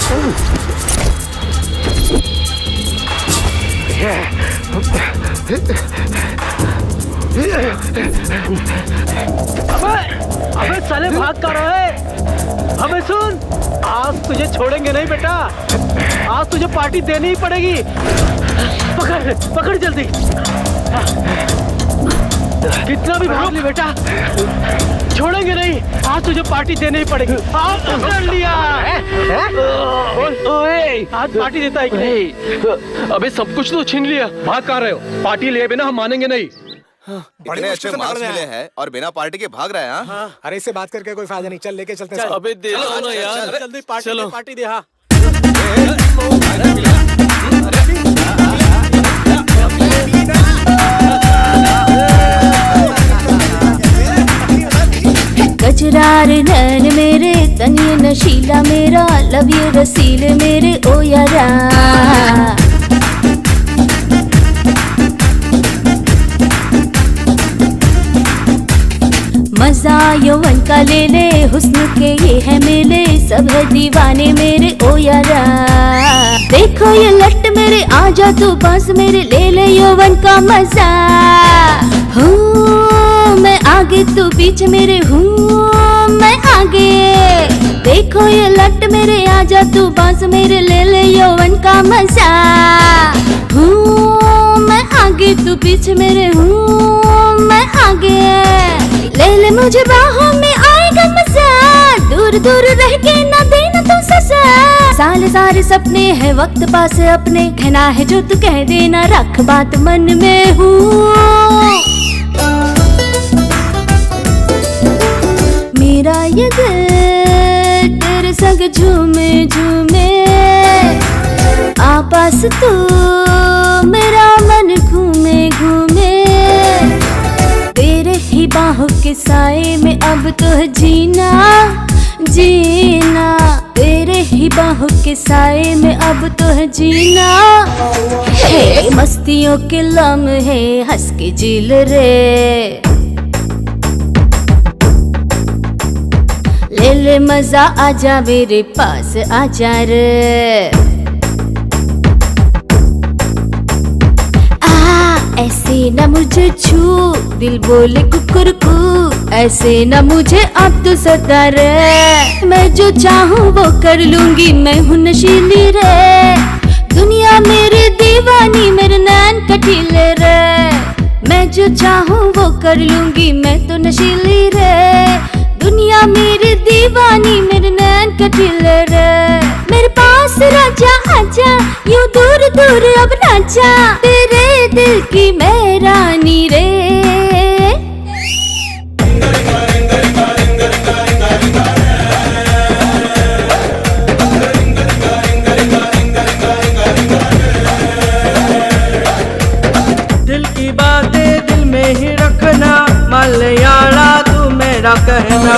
अबे साले भाग कर रहा है। अबे सुन, आज तुझे छोड़ेंगे नहीं बेटा, आज तुझे पार्टी देनी ही पड़ेगी। पकड़ पकड़ जल्दी, कितना भी भाग ले बेटा, छोड़ेंगे नहीं, आज तुझे पार्टी देनी ही पड़ेगी। आज पकड़ लिया। आज पार्टी देता है कि नहीं? अबे सब कुछ तो छीन लिया, भाग कहाँ रहे हो? पार्टी लिए बिना हम मानेंगे नहीं। बड़े अच्छे मार्क्स मिले हैं और बिना पार्टी के भाग रहे हैं। हाँ? अरे इससे बात करके कोई फायदा नहीं, चल लेके चलते हैं। अबे दे दो ना यार, जल्दी पार्टी दे। हाँ कचरार नैन मेरे, तनिए नशीला मेरा, लव यू रसीले मेरे ओ यारा। मजा यौवन का ले ले, हुस्न के ये है मेले, सब है दीवाने मेरे ओ यारा। देखो ये लट मेरे, आजा तू पास मेरे, ले ले यौवन का मजा। हूँ मैं आगे तू पीछे मेरे, हूँ मैं आगे। देखो ये लट मेरे, आजा तू पास मेरे, ले ले यौवन का मजा। हूँ मैं आगे तू पीछे मेरे, हूँ मैं आगे। ले ले मुझे बाहों में, आएगा मजा, दूर दूर रह के ना देना तू सजा। साले सारे सपने हैं वक्त पास अपने, कहना है जो तू कह देना, रख बात मन में। हूँ मेरा ये दिल तेरे संग झूमे झूमे, आपस तू मेरा मन घूमे घूमे। तेरे ही बाहों के साए में अब तो जीना जीना, तेरे ही बाहों के साए में अब तो जीना। हे मस्तियों के लम्हे हंस के जील रे, ले ले मजा, आजा मेरे पास आजा रे। ऐसे न मुझे छू, दिल बोले कुकुरकू, ऐसे न मुझे अब तो सता रे। मैं जो चाहूँ वो कर लूंगी, मैं हूँ नशीली रे। दुनिया मेरी दीवानी, मेरे नैन कटीले रे। मैं जो चाहूँ वो कर लूंगी, मैं तो नशीली रे। दुनिया मेरी दीवानी, मेरे नैन कटीले रे। मेरे पास राजा आजा, यूं दूर दूर अब ना जा, तेरे दिल की मैं रानी रे। दिल की बातें दिल में ही रखना, मलयाला तू मेरा कहना।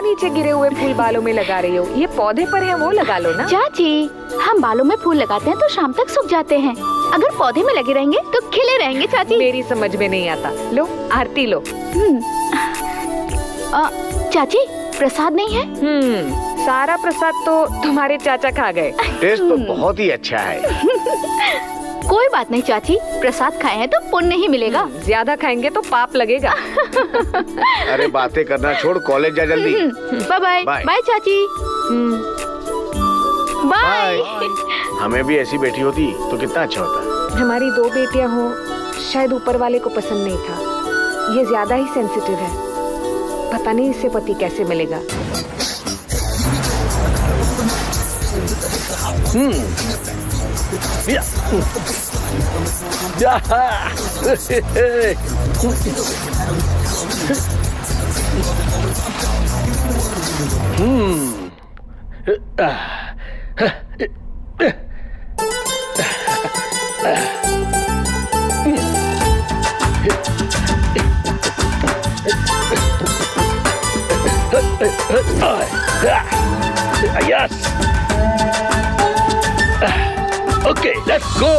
नीचे गिरे हुए फूल बालों में लगा रही हो, ये पौधे पर है वो लगा लो ना। चाची, हम बालों में फूल लगाते हैं तो शाम तक सूख जाते हैं, अगर पौधे में लगे रहेंगे तो खिले रहेंगे चाची। मेरी समझ में नहीं आता। लो आरती लो। चाची प्रसाद नहीं है? सारा प्रसाद तो तुम्हारे चाचा खा गए। टेस्ट तो बहुत ही अच्छा है। कोई बात नहीं चाची, प्रसाद खाए हैं तो पुण्य ही मिलेगा। ज्यादा खाएंगे तो पाप लगेगा। अरे बातें करना छोड़, कॉलेज जा जल्दी। Bye bye. बाय चाची। बाय। हमें भी ऐसी बेटी होती तो कितना अच्छा होता। हमारी 2 बेटियां हो, शायद ऊपर वाले को पसंद नहीं था। ये ज्यादा ही सेंसिटिव है, पता नहीं इससे पति कैसे मिलेगा। Yes. Okay, let's go.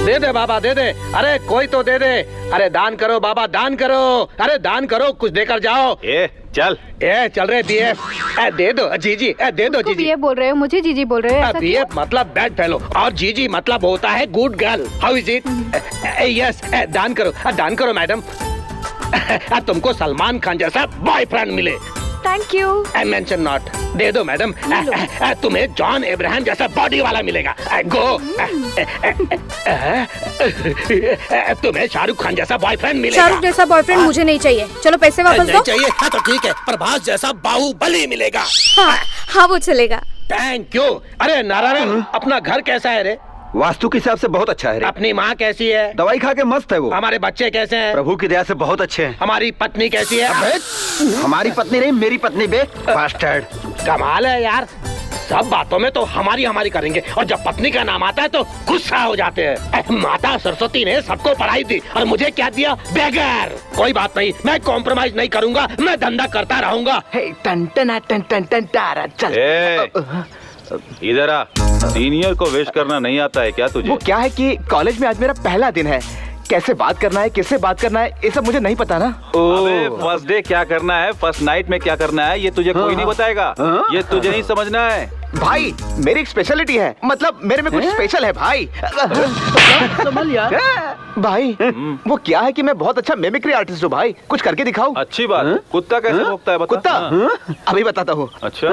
दे दे बाबा दे दे, अरे कोई तो दे दे, अरे दान करो बाबा दान करो, अरे दान करो कुछ देकर जाओ। चल चल रहे बीएफ, दे दो जीजी, दे दो जीजी। ये बोल रहे हो, मुझे जीजी बोल रहे हो? बीएफ मतलब बैड फेलो और जीजी मतलब होता है good girl. How is it? Yes, दान करो मैडम। तुमको सलमान खान जैसा बॉयफ्रेंड मिले। Thank you. I mention not. दे दो मैडम। तुम्हें जॉन अब्राहम जैसा बॉडी वाला मिलेगा। गो। तुम्हें शाहरुख खान जैसा बॉयफ्रेंड मिलेगा। शाहरुख जैसा बॉयफ्रेंड मुझे नहीं चाहिए, चलो पैसे वापस दो। चाहिए? हाँ तो ठीक है, प्रभास जैसा बाहुबली मिलेगा। हाँ वो चलेगा। Thank you. अरे नारायण, अपना घर कैसा है रे? वास्तु के हिसाब से बहुत अच्छा है रे। अपनी माँ कैसी है? दवाई खा के मस्त है वो। हमारे बच्चे कैसे हैं? प्रभु की दया से बहुत अच्छे हैं। हमारी पत्नी कैसी है? हमारी पत्नी नहीं, मेरी पत्नी बे बास्टर्ड। कमाल है यार, सब बातों में तो हमारी करेंगे और जब पत्नी का नाम आता है तो गुस्सा हो जाते हैं। माता सरस्वती ने सबको पढ़ाई दी और मुझे क्या दिया? बेगर। कोई बात नहीं, मैं कॉम्प्रोमाइज नहीं करूंगा, मैं धंधा करता रहूंगा। इधर आ। सीनियर को विश करना नहीं आता है क्या तुझे? वो क्या है कि कॉलेज में आज मेरा पहला दिन है, कैसे बात करना है, किससे बात करना है, ये सब मुझे नहीं पता ना। अबे फर्स्ट डे क्या करना है, फर्स्ट नाइट में क्या करना है, ये तुझे कोई नहीं बताएगा। ये तुझे नहीं समझना है भाई। मेरी एक स्पेशलिटी है, मतलब मेरे में कुछ स्पेशल है भाई। संभल यार। भाई वो क्या है कि मैं बहुत अच्छा मिमिक्री आर्टिस्ट हूँ भाई, कुछ करके दिखाओ। अच्छी बात। कुत्ता कैसे भौंकता है बता? कुत्ता अभी बताता हूँ। अच्छा।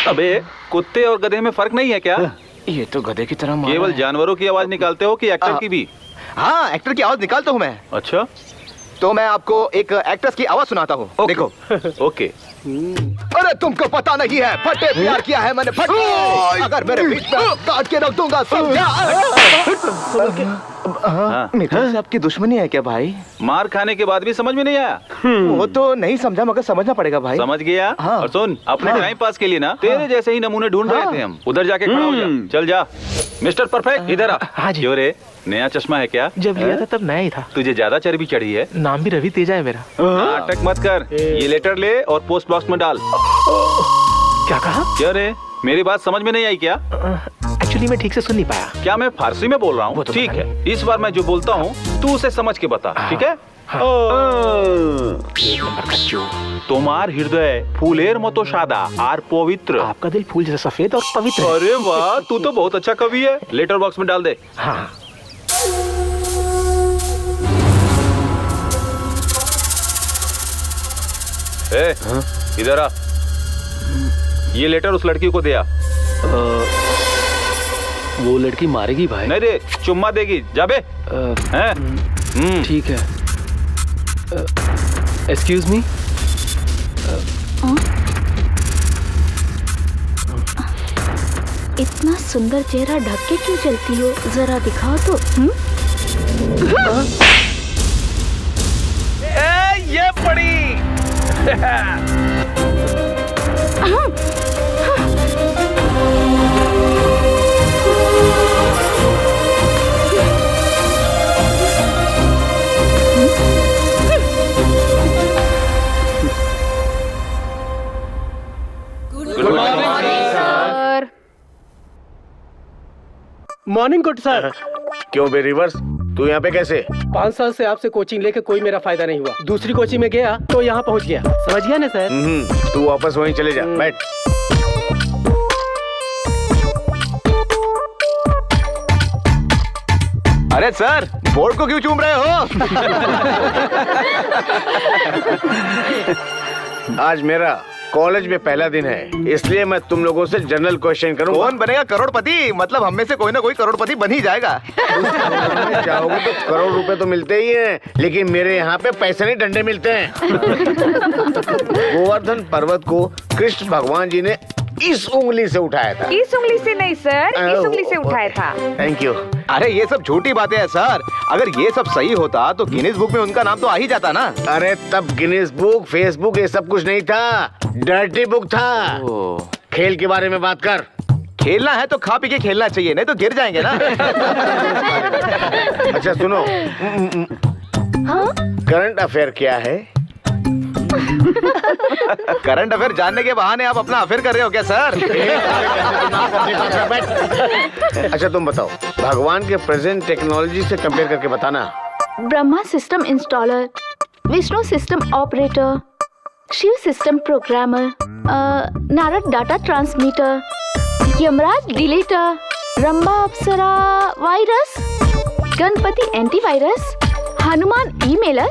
अबे कुत्ते और गधे में फर्क नहीं है क्या? ये तो गधे की तरह केवल जानवरों की आवाज निकालते हो कि एक्टर की भी? हाँ, एक्टर की आवाज निकालता हूँ मैं। अच्छा, तो मैं आपको एक एक्ट्रेस की आवाज सुनाता हूँ। देखो। ओके। अरे तुमको पता नहीं है, फटे प्यार किया है मैंने, फटे। अगर मेरे बीच में काट के रख दूंगा, समझा? मित्रों से आपकी दुश्मनी है क्या भाई? मार खाने के बाद भी समझ में नहीं आया? वो तो नहीं समझा, मगर समझना पड़ेगा भाई। समझ गया। हाँ। और सुन, अपने टाइम पास के लिए ना तेरे जैसे ही नमूने ढूंढ रहे थे हम। उधर जाके खड़ा हो जा। चल जा। मिस्टर परफेक्ट इधर आ। हाँ जी। क्यों रे, नया चश्मा है क्या? जब लिया था तब नया ही था। तुझे ज्यादा चर्बी चढ़ी है। नाम भी रवि तेजा है मेरा। नाटक मत कर, ये लेटर ले और पोस्ट बॉक्स में डाल। क्या कहा? क्या रे, मेरी बात समझ में नहीं आई क्या? एक्चुअली मैं ठीक से सुन नहीं पाया। क्या मैं फारसी में बोल रहा हूँ? तो ठीक है, इस बार मैं जो बोलता हूँ तू उसे समझ के बता, ठीक है? তোমার হৃদয় ফুলের মতো সাদা আর পবিত্র। आपका दिल फूल जैसा सफेद और पवित्र। अरे वाह, तू तो बहुत अच्छा कवि है। लेटर बॉक्स में डाल दे। हाँ। इधर आ। ये लेटर उस लड़की को दिया। वो लड़की मारेगी भाई? नहीं रे, चुम्मा देगी। जाबे। ठीक है। Excuse me. इतना सुंदर चेहरा ढक के क्यों चलती हो, जरा दिखाओ तो। ये पड़ी। Morning good sir. क्यों बे रिवर्स, तू यहाँ पे कैसे? 5 साल से आपसे कोचिंग लेके कोई मेरा फायदा नहीं हुआ। दूसरी कोचिंग में गया तो यहाँ पहुँच गया, समझ गया ना सर? तू वापस वहीं चले जा, बैठ। अरे सर, बोर्ड को क्यों चूम रहे हो? आज मेरा कॉलेज में पहला दिन है, इसलिए मैं तुम लोगों से जनरल क्वेश्चन करूंगा। कौन बनेगा करोड़पति? मतलब हम में से कोई ना कोई करोड़पति बन ही जाएगा। चाहोगे तो करोड़ रुपए तो मिलते ही हैं, लेकिन मेरे यहाँ पे पैसे नहीं डंडे मिलते हैं। गोवर्धन पर्वत को कृष्ण भगवान जी ने इस उंगली से उठाया था। इस उंगली से नहीं सर, इस उंगली से उठाया था। Thank you. अरे ये सब झूठी बातें हैं सर। अगर ये सब सही होता तो गिनीज बुक में उनका नाम तो आ ही जाता ना। अरे तब गिनीज बुक, फेसबुक ये सब कुछ नहीं था, डर्टी बुक था। खेल के बारे में बात कर। खेलना है तो खा पी के खेलना चाहिए, नहीं तो गिर जाएंगे ना। अच्छा सुनो, करंट अफेयर क्या है? करंट अफेयर जानने के बहाने आप अपना अफेयर कर रहे हो क्या सर? अच्छा तुम बताओ, भगवान के प्रेजेंट टेक्नोलॉजी से कंपेयर करके बताना। Brahma system installer, Vishnu system operator, Shiva system programmer, Narad data transmitter, Yamraj deleter, Rambha अप्सरा virus, Ganpati antivirus, Hanuman emailer,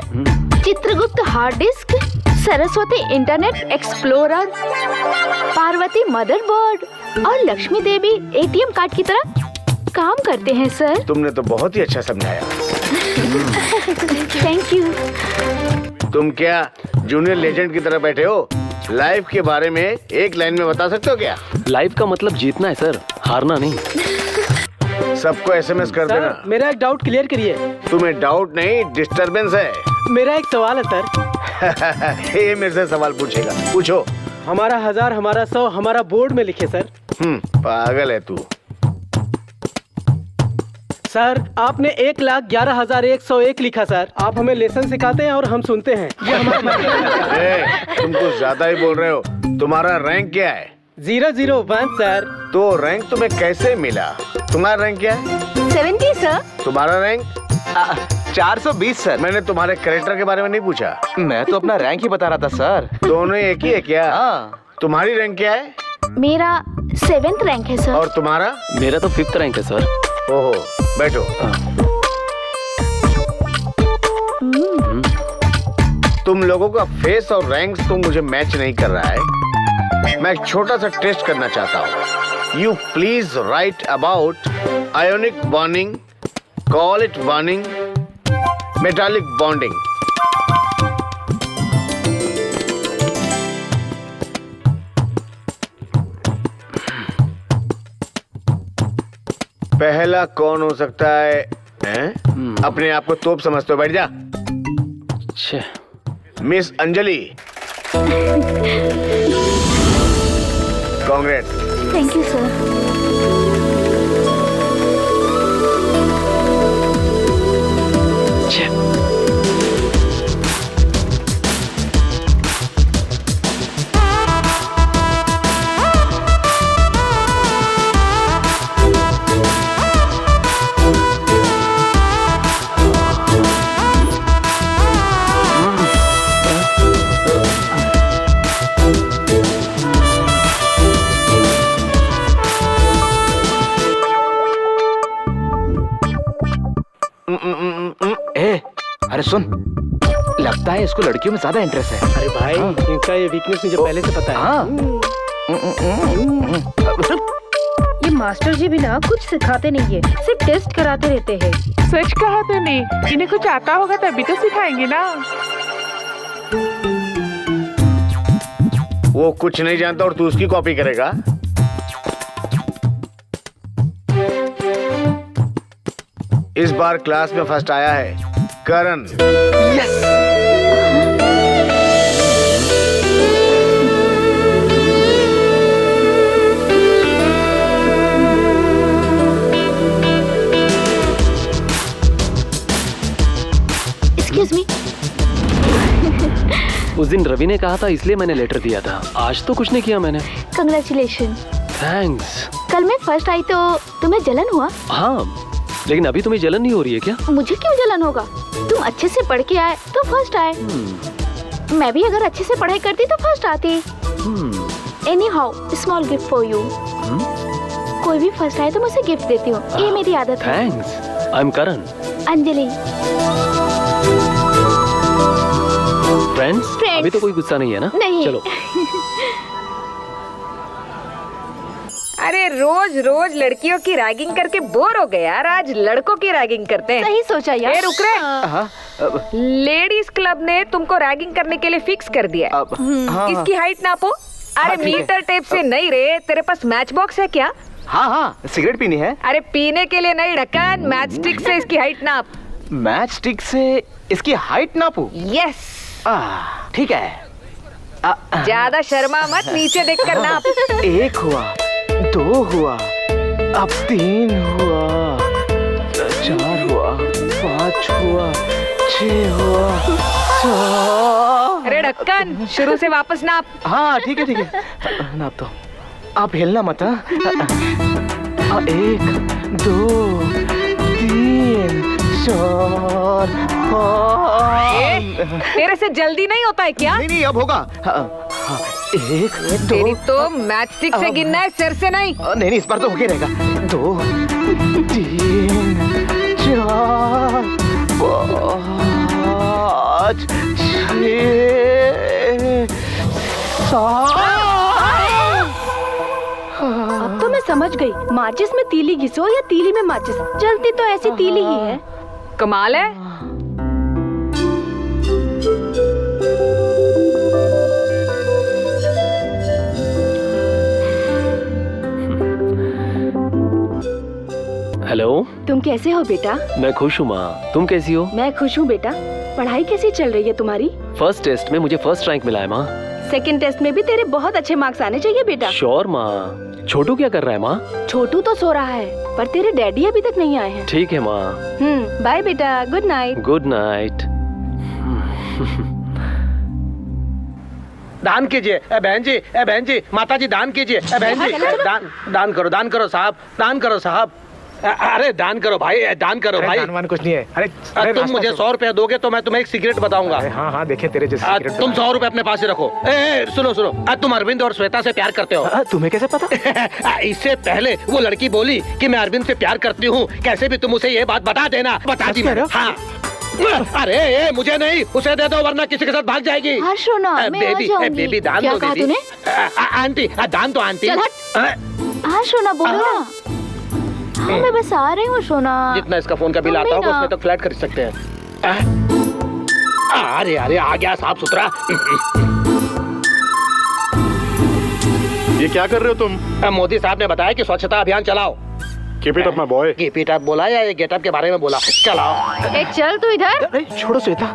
Chitragupt hard disk, Saraswati internet explorer, Parvati motherboard और लक्ष्मी देवी एटीएम कार्ड की तरह काम करते हैं सर। तुमने तो बहुत ही अच्छा समझाया। Thank you. तुम क्या जूनियर लेजेंड की तरह बैठे हो? लाइफ के बारे में एक लाइन में बता सकते हो क्या? लाइफ का मतलब जीतना है सर, हारना नहीं। सबको एसएमएस कर देना। मेरा एक डाउट क्लियर करिए। तुम्हें डाउट नहीं, डिस्टरबेंस है। मेरा एक सवाल है सर। ये मेरे से सवाल पूछेगा, पूछो। हमारा 1000, हमारा 100, हमारा बोर्ड में लिखे सर। पागल है तू। सर आपने 1,11,101 लिखा सर। आप हमें लेसन सिखाते हैं और हम सुनते हैं। ये हमारा तुम कुछ ज्यादा ही बोल रहे हो। तुम्हारा रैंक क्या है? 001 सर। तो रैंक तुम्हें कैसे मिला? तुम्हारा रैंक क्या है? 70 सर। तुम्हारा रैंक? 420 सर। मैंने तुम्हारे कैरेक्टर के बारे में नहीं पूछा। मैं तो अपना रैंक ही बता रहा था सर। दोनों एक ही है क्या? तुम्हारी रैंक क्या है? मेरा 7th रैंक है सर। और तुम्हारा? मेरा तो 5th रैंक है सर। ओहो, बैठो। तुम लोगों का फेस और रैंक तो मुझे मैच नहीं कर रहा है। मैं एक छोटा सा टेस्ट करना चाहता हूँ। You please right about ionic bonding, call it bonding, metallic bonding. पहला कौन हो सकता है? अपने आप को तोप समझते हो, बैठ जा। Miss Anjali, Congress. Thank you sir. अरे सुन, लगता है इसको लड़कियों में ज्यादा इंटरेस्ट है। अरे भाई इनका ये वीकनेस मुझे पहले से पता है। ये मास्टर जी भी ना कुछ सिखाते नहीं है, सिर्फ टेस्ट कराते रहते हैं। सच कहा तूने, इन्हें कुछ आता होगा तभी तो सिखाएंगे ना। वो कुछ नहीं जानता और तू उसकी कॉपी करेगा? इस बार क्लास में फर्स्ट आया है करण। यस। Excuse me. उस दिन रवि ने कहा था इसलिए मैंने लेटर दिया था। आज तो कुछ नहीं किया मैंने। कंग्रेचुलेशन। थैंक्स। कल मैं फर्स्ट आई तो तुम्हें जलन हुआ? हाँ, लेकिन अभी तुम्हें जलन नहीं हो रही है क्या? मुझे क्यों जलन होगा? तुम अच्छे से पढ़ के आए तो फर्स्ट आए। मैं भी अगर अच्छे से पढ़ाई करती तो फर्स्ट आती। Any how, small gift for you. कोई भी फर्स्ट आए तो मैं उसे गिफ्ट देती हूँ, ये मेरी आदत है। Thanks. I am Karan. Anjali. Friends, अभी तो कोई गुस्सा नहीं है ना? नहीं। चलो। अरे रोज रोज लड़कियों की रैगिंग करके बोर हो गए यार, आज लड़कों की रैगिंग करते हैं। सही सोचा यार। रुक रहे, लेडीज क्लब ने तुमको रैगिंग करने के लिए फिक्स कर दिया है। इसकी हाइट नापो। अरे मीटर टेप से नहीं रे, तेरे पास मैच बॉक्स है क्या? हाँ हाँ, सिगरेट पीनी है। अरे पीने के लिए नहीं ढक्कन, मैच स्टिक से इसकी हाइट नाप। मैच स्टिक से इसकी हाइट नापू? यस। ठीक है। ज्यादा शर्मा मत, नीचे देखकर नाप। 1 हुआ, 2 हुआ, अब 3 हुआ, 4 हुआ, 5 हुआ, 6 हुआ, 7। अरे ढक्कन, शुरू से वापस नाप। हाँ ठीक है ठीक है, नाप दो। आप हिलना मत। 1 2 3 4 5। तेरे से जल्दी नहीं होता है क्या? नहीं, अब होगा। 1 2। तेरी तो मैच स्टिक से गिनना है, सिर से नहीं। नहीं, इस बार तो होके रहेगा। 2 3 4 5 6 7। अब तो मैं समझ गई, माचिस में तीली घिसो या तीली में माचिस, जलती तो ऐसी तीली ही है। कमाल है। हेलो, तुम कैसे हो बेटा? मैं खुश हूँ माँ, तुम कैसी हो? मैं खुश हूँ बेटा। पढ़ाई कैसी चल रही है तुम्हारी? फर्स्ट टेस्ट में मुझे फर्स्ट रैंक मिला है माँ। सेकंड टेस्ट में भी तेरे बहुत अच्छे मार्क्स आने चाहिए बेटा। श्योर माँ। छोटू क्या कर रहा है माँ? छोटू तो सो रहा है, पर तेरे डैडी अभी तक नहीं आए हैं। ठीक है माँ। बाय बेटा, गुड नाइट। Good night. दान कीजिए बहन जी, बहन जी, माता जी दान कीजिए। बहन जी दान करो साहब, दान करो साहब। अरे दान करो भाई, दान करो भाई। दान कुछ नहीं है। अरे तुम मुझे 100 रुपया दोगे तो मैं तुम्हें एक सिगरेट बताऊंगा। हाँ हाँ, देखे तेरे जैसे सिगरेट। तुम 100 रुपए अपने पास ही रखो। सुनो सुनो, तुम अरविंद और श्वेता से प्यार करते हो। तुम्हें कैसे पता? इससे पहले वो लड़की बोली कि मैं अरविंद से प्यार करती हूँ, कैसे भी तुम उसे ये बात बता देना। बता दी मैंने। हाँ। अरे मुझे नहीं, उसे दे दो वरना किसी के साथ भाग जाएगी। बेबी दान दो बेबी। आंटी दान दो आंटी। हाँ सोना बोलो ना। हाँ मैं बस आ रही हूँ सोना। जितना इसका फोन का बिल आता होगा उसमें तो फ्लैट खरीद सकते हैं। अरे अरे आ गया साफ सुथरा। ये क्या कर रहे हो तुम? मोदी साहब ने बताया कि स्वच्छता अभियान चलाओ। Keep it up my boy. Keep it up बोला या ये गेटअप के बारे में बोला? चलाओ। एक चल तू इधर। छोड़ो श्वेता।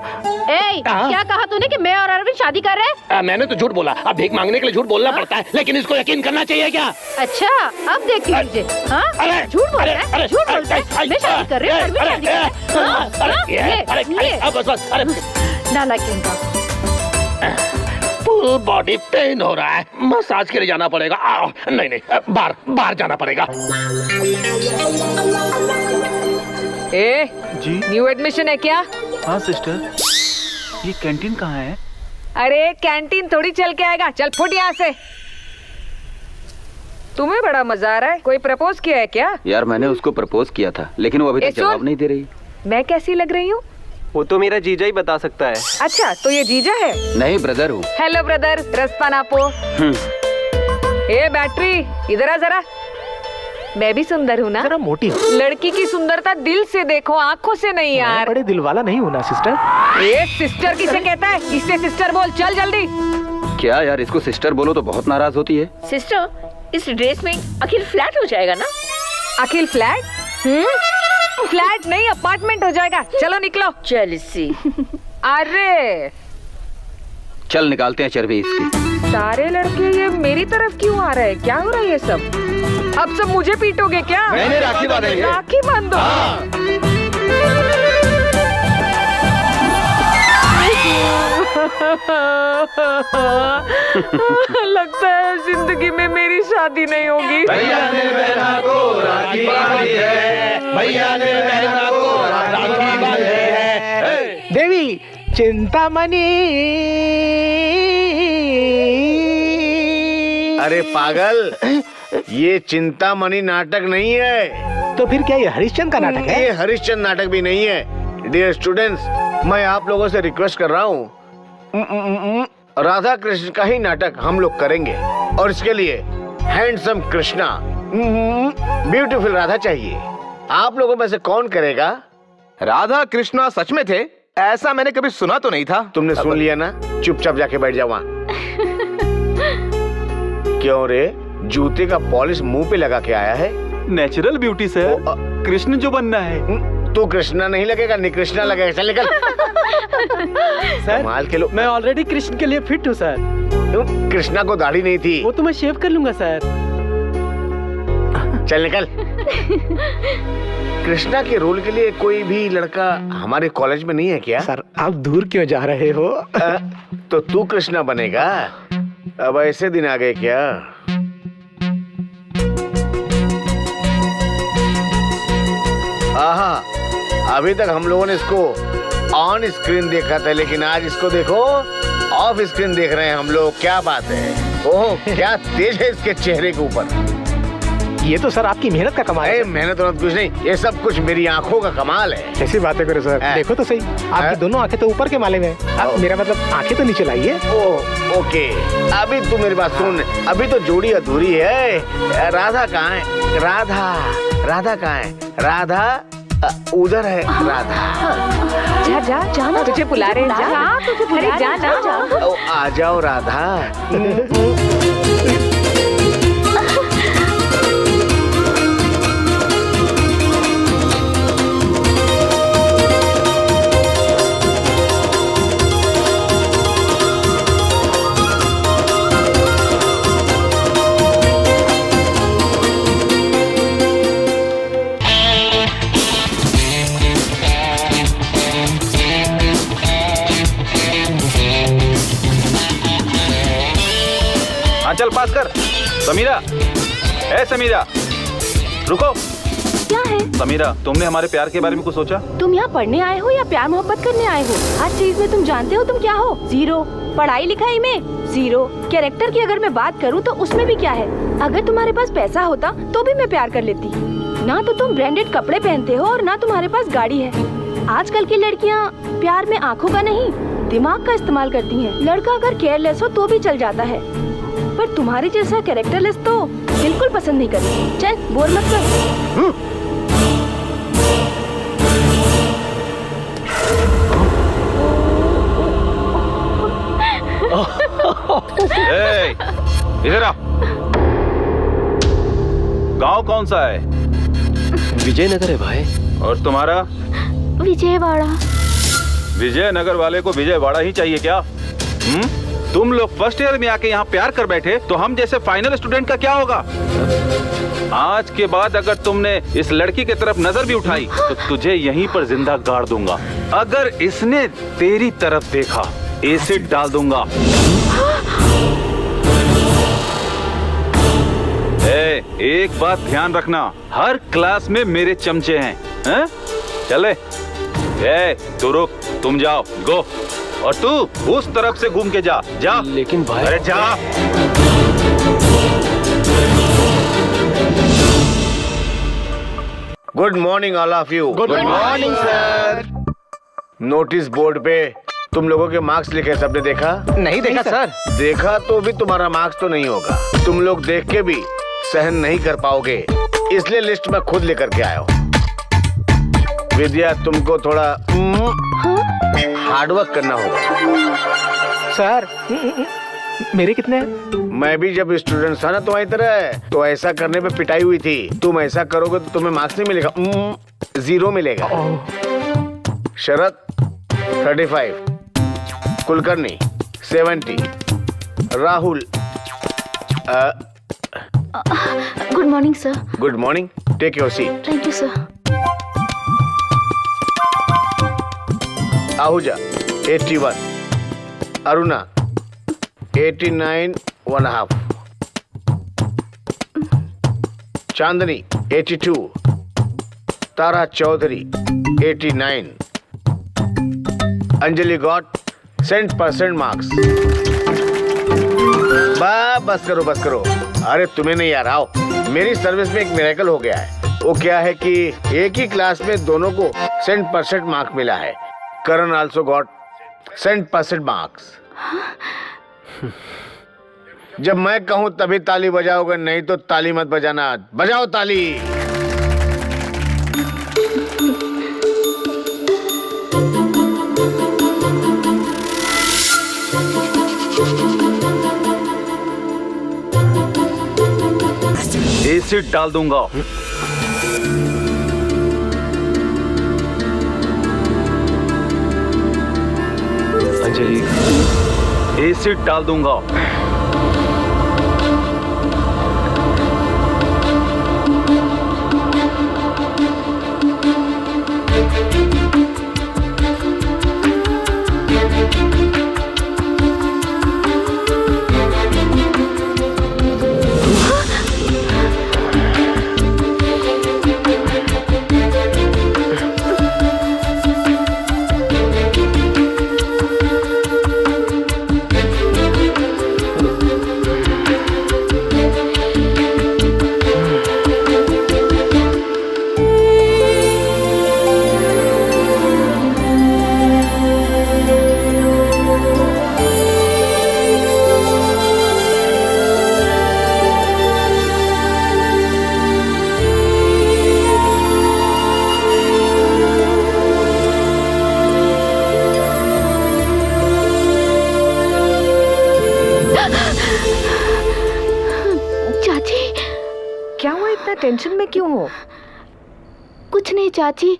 क्या कहा तूने कि मैं और अरविंद शादी कर रहे हैं? मैंने तो झूठ बोला। अब भीख मांगने के लिए झूठ बोलना पड़ता है, लेकिन इसको यकीन करना चाहिए क्या? अच्छा अब देख लीजिए। झूठ बोल रहा है, झूठ बोल रहा है। मैं शादी कर रही हूँ, अरविंद शादी कर रहे हैं। नालायक इनका। फुल बॉडी पेन हो रहा है, मसाज के लिए जाना पड़ेगा। नहीं नहीं, बाहर जाना पड़ेगा। जी न्यू एडमिशन है क्या? हाँ सिस्टर। ये कैंटीन कहाँ है? अरे कैंटीन थोड़ी चल के आएगा, चल फुट यहाँ से। तुम्हें बड़ा मजा आ रहा है। कोई प्रपोज किया है क्या? यार मैंने उसको प्रपोज किया था, लेकिन वो अभी तक जवाब नहीं दे रही। मैं कैसी लग रही हूँ? वो तो मेरा जीजा ही बता सकता है। अच्छा तो ये जीजा है? नहीं ब्रदर हूँ। हेलो ब्रदर, रस्ता नापो। ए बैटरी इधर आ जरा। मैं भी सुंदर हूँ ना? जरा मोटी हो। लड़की की सुंदरता दिल से देखो, आंखों से नहीं यार। बड़े दिल वाला नहीं होना सिस्टर। ये सिस्टर किसे कहता है? इससे सिस्टर बोल, चल जल्दी। क्या यार, इसको सिस्टर बोलो तो बहुत नाराज होती है। सिस्टर इस ड्रेस में अखिल फ्लैट हो जाएगा ना? अखिल फ्लैट? फ्लैट नहीं अपार्टमेंट हो जाएगा। चलो निकलो। चल इसी। अरे चल निकालते हैं चर्बी इसकी। सारे लड़के ये मेरी तरफ क्यों आ रहे हैं? क्या हो रहा है ये सब? अब सब मुझे पीटोगे क्या? नहीं, राखी बांधेंगे। राखी बांध दो। लगता है जिंदगी में मेरी शादी नहीं होगी। भैया ने बहना को राखी बांधी है, भैया ने बहना को राखी बांधी है। देवी चिंतामणि। अरे पागल, ये चिंतामणि नाटक नहीं है। तो फिर क्या ये हरिश्चंद्र का नाटक है? ये हरिश्चंद्र नाटक भी नहीं है। डियर स्टूडेंट्स, मैं आप लोगों से रिक्वेस्ट कर रहा हूँ राधा कृष्ण का ही नाटक हम लोग करेंगे और इसके लिए हैंडसम कृष्णा, ब्यूटीफुल राधा चाहिए। आप लोगों में से कौन करेगा? राधा कृष्णा सच में थे? ऐसा मैंने कभी सुना तो नहीं था। तुमने सुन लिया ना, चुपचाप जाके बैठ जाओ वहाँ। क्यों रे, जूते का पॉलिश मुंह पे लगा के आया है? नेचुरल ब्यूटी सर, कृष्ण जो बनना है। तू कृष्णा नहीं लगेगा, निकृष्णा लगेगा। चल निकल। सर कमाल के लोग। मैं ऑलरेडी कृष्ण के लिए फिट हूँ सर। कृष्णा को दाढ़ी नहीं थी। वो तो मैं शेव कर लूंगा सर। चल निकल। कृष्णा के रोल के लिए कोई भी लड़का हमारे कॉलेज में नहीं है क्या? सर आप दूर क्यों जा रहे हो? तो तू कृष्णा बनेगा? अब ऐसे दिन आ गए क्या? आहा, अभी तक हम लोगों ने इसको ऑन स्क्रीन देखा था, लेकिन आज इसको देखो ऑफ स्क्रीन देख रहे हैं हम लोग। क्या बात है? ओह, क्या तेज है इसके चेहरे के ऊपर। ये तो सर आपकी मेहनत का कमाल है। मेहनत और कुछ नहीं, ये सब कुछ मेरी आंखों का कमाल है। ऐसी बातें करो सर, देखो तो सही, आपकी दोनों आंखें तो ऊपर के माले में है। मेरा मतलब आंखें तो नीचे लाइए। ओह ओके, अभी तू मेरी बात सुन, अभी तो जोड़ी अधूरी है। राधा कहाँ है? राधा कहाँ है? राधा उधर है। राधा जा जा जाना, तुझे बुला रहे हैं। जा तुझे बुला रहे हैं, जा। आ जाओ राधा। चल पास कर। समीरा, ए समीरा, रुको। क्या है? समीरा, तुमने हमारे प्यार के बारे में कुछ सोचा? तुम यहाँ पढ़ने आए हो या प्यार मोहब्बत करने आए हो? हर चीज में तुम जानते हो तुम क्या हो? जीरो। पढ़ाई लिखाई में जीरो। कैरेक्टर की अगर मैं बात करूँ तो उसमें भी क्या है? अगर तुम्हारे पास पैसा होता तो भी मैं प्यार कर लेती। ना तो तुम ब्रांडेड कपड़े पहनते हो और ना तुम्हारे पास गाड़ी है। आजकल की लड़कियाँ प्यार में आँखों का नहीं दिमाग का इस्तेमाल करती हैं। लड़का अगर केयरलेस हो तो भी चल जाता है, पर तुम्हारे जैसा कैरेक्टरलेस तो बिल्कुल पसंद नहीं करती। चल बोर मत कर। इधर आ। गांव कौन सा है? विजयनगर है भाई। और तुम्हारा? विजयवाड़ा। विजयनगर वाले को विजयवाड़ा ही चाहिए क्या? तुम लोग फर्स्ट ईयर में आके यहाँ प्यार कर बैठे तो हम जैसे फाइनल स्टूडेंट का क्या होगा? आज के बाद अगर तुमने इस लड़की की तरफ नजर भी उठाई तो तुझे यहीं पर जिंदा गाड़ दूंगा। अगर इसने तेरी तरफ देखा एसिड डाल दूंगा। एक बात ध्यान रखना, हर क्लास में मेरे चमचे हैं। चले, तू रुक, तुम जाओ, गो। और तू उस तरफ से घूम के जा। जा। लेकिन भाई, अरे जा। Good morning all of you. Good morning sir. Notice board पे तुम लोगों के मार्क्स लिखे, सबने देखा? नहीं देखा सर। देखा तो भी तुम्हारा मार्क्स तो नहीं होगा। तुम लोग देख के भी सहन नहीं कर पाओगे, इसलिए लिस्ट में खुद लेकर के आया हूँ। विद्या, तुमको थोड़ा हार्डवर्क करना होगा। सर मेरे कितने हैं? मैं भी जब स्टूडेंट था ना तुम्हारी तरह, तो ऐसा करने पे पिटाई हुई थी। तुम ऐसा करोगे तो तुम्हें मार्क्स नहीं मिलेगा, 0 मिलेगा। Sharad 35, Kulkarni 70, Rahul good morning sir. Good morning, take your seat. Thank you sir. Ahuja 81, Aruna 89.5, Chandni 82, Tara Chaudhary 89, Anjali got 100% marks. बस करो बस करो। अरे तुम्हें नहीं यार, आओ। मेरी सर्विस में एक मिरेकल हो गया है। वो क्या है कि एक ही क्लास में दोनों को 100% मार्क मिला है। करण आल्सो गॉट 100% मार्क्स। जब मैं कहूं तभी ताली बजाओगे, नहीं तो ताली मत बजाना। बजाओ ताली। एसिड डाल दूंगा। अंजलि, एसिड डाल दूंगा। टेंशन में क्यों हो? कुछ नहीं चाची,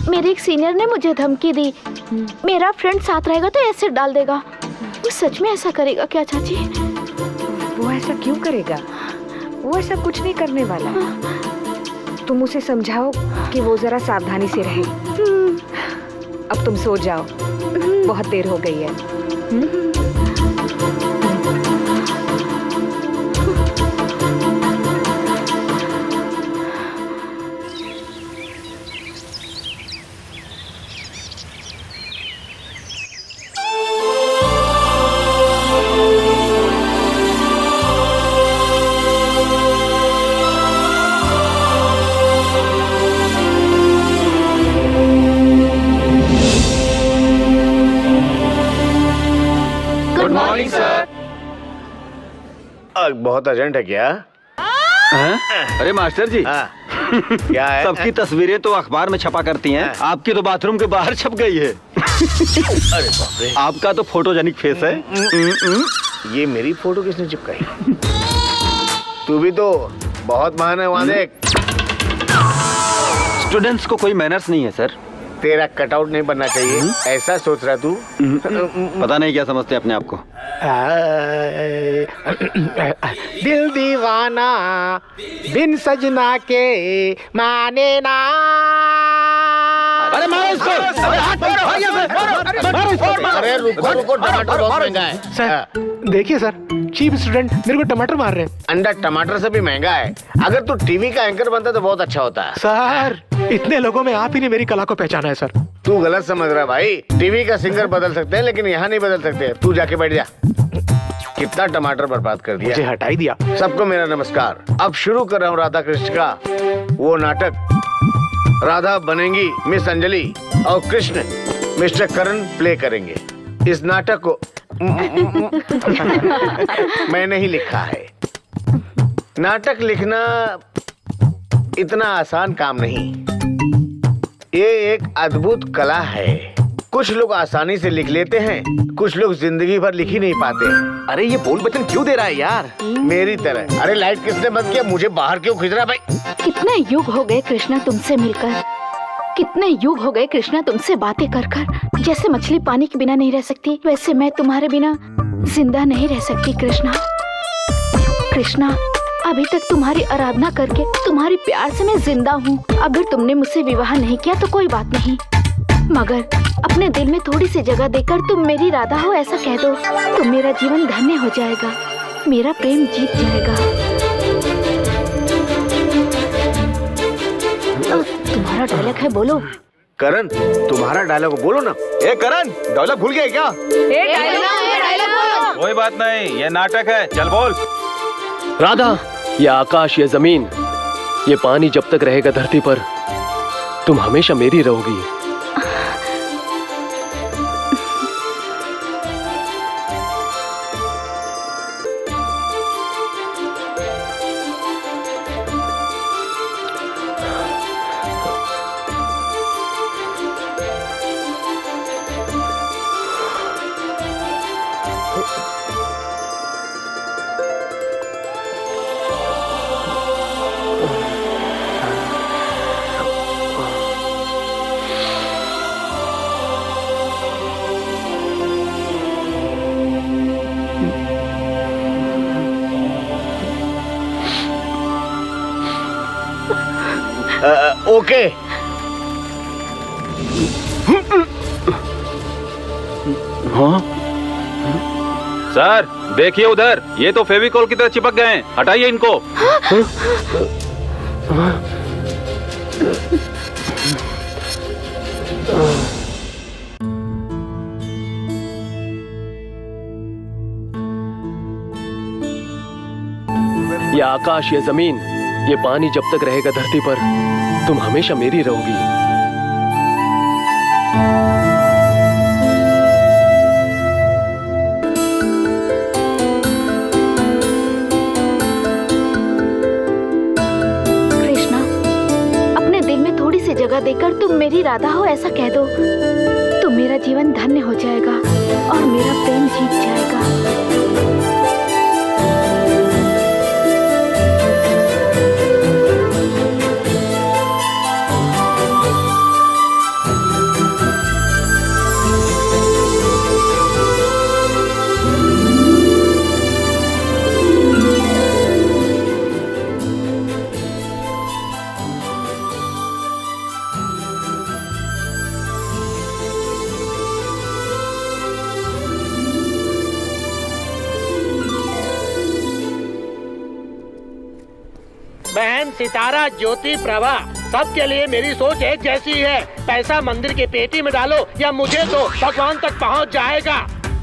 मेरे एक सीनियर ने मुझे धमकी दी, मेरा फ्रेंड साथ रहेगा तो एसिड डाल देगा। वो सच में ऐसा करेगा क्या चाची? वो ऐसा क्यों करेगा? वो ऐसा कुछ नहीं करने वाला। तुम उसे समझाओ कि वो जरा सावधानी से रहे। अब तुम सो जाओ, बहुत देर हो गई है। बहुत अर्जेंट है क्या? अरे मास्टर जी, क्या है? सबकी तस्वीरें तो अखबार में छपा करती हैं, आपकी तो बाथरूम के बाहर छप गई है। अरे बाप रे, आपका तो फोटोजेनिक फेस है। ये मेरी फोटो किसने चिपकाई? तू भी तो बहुत महान है। वहां देख। स्टूडेंट्स को कोई मैनर्स नहीं है सर। तेरा कटआउट नहीं बनना चाहिए, ऐसा सोच रहा तू? पता नहीं क्या समझते अपने आप को। दिल दीवाना बिन सजना के माने ना। अरे मारो इसको! अरे रुको रुको, टमाटर बहुत महंगा है। सर देखिए सर, चीफ स्टूडेंट मेरे को टमाटर मार रहे हैं। अंडा टमाटर से भी महंगा है। अगर तू टीवी का एंकर बनता तो बहुत अच्छा होता है। सर इतने लोगों में आप ही ने मेरी कला को पहचाना है सर। तू गलत समझ रहा है भाई। टीवी का सिंगर बदल सकते हैं लेकिन यहाँ नहीं बदल सकते। तू जाके बैठ जा। कितना टमाटर बर्बाद कर दिया। मुझे हटा ही दिया। सबको मेरा नमस्कार। अब शुरू कर रहा हूँ राधा कृष्ण का वो नाटक। राधा बनेंगी मिस अंजलि और कृष्ण मिस्टर करण प्ले करेंगे। इस नाटक को मैंने ही लिखा है। नाटक लिखना इतना आसान काम नहीं, ये एक अद्भुत कला है। कुछ लोग आसानी से लिख लेते हैं, कुछ लोग जिंदगी भर लिख ही नहीं पाते। अरे ये बोल बचन क्यों दे रहा है यार? मेरी तरह। अरे लाइट किसने बंद किया? मुझे बाहर क्यों खींच रहा है भाई? कितने युग हो गए कृष्णा तुमसे मिलकर, कितने युग हो गए कृष्णा तुमसे बातें कर कर। जैसे मछली पानी के बिना नहीं रह सकती, वैसे मैं तुम्हारे बिना जिंदा नहीं रह सकती कृष्णा। कृष्णा, अभी तक तुम्हारी आराधना करके, तुम्हारी प्यार से मैं जिंदा हूँ। अगर तुमने मुझसे विवाह नहीं किया तो कोई बात नहीं, मगर अपने दिल में थोड़ी सी जगह देकर तुम मेरी राधा हो ऐसा कह दो तो मेरा जीवन धन्य हो जाएगा, मेरा प्रेम जीत जाएगा। तुम्हारा डायलॉग है, बोलो। करण, तुम्हारा डायलॉग बोलो ना। ए करण, डायलॉग भूल गया क्या? कोई बात नहीं, ये नाटक है, चल बोल। राधा, ये आकाश, ये जमीन, ये पानी जब तक रहेगा धरती पर, तुम हमेशा मेरी रहोगी। ओके। हाँ? सर देखिए उधर, ये तो फेविकोल की तरह चिपक गए हैं, हटाइए इनको। ये आकाश, ये जमीन, ये पानी जब तक रहेगा धरती पर, तुम हमेशा मेरी रहोगी। कृष्णा, अपने दिल में थोड़ी सी जगह देकर तुम मेरी राधा हो ऐसा कह दो, तो मेरा जीवन धन्य हो जाएगा और मेरा प्रेम जीत जाएगा। बहन सितारा, ज्योति, प्रभा, सबके लिए मेरी सोच एक जैसी है। पैसा मंदिर की पेटी में डालो या मुझे दो, भगवान तक पहुंच जाएगा।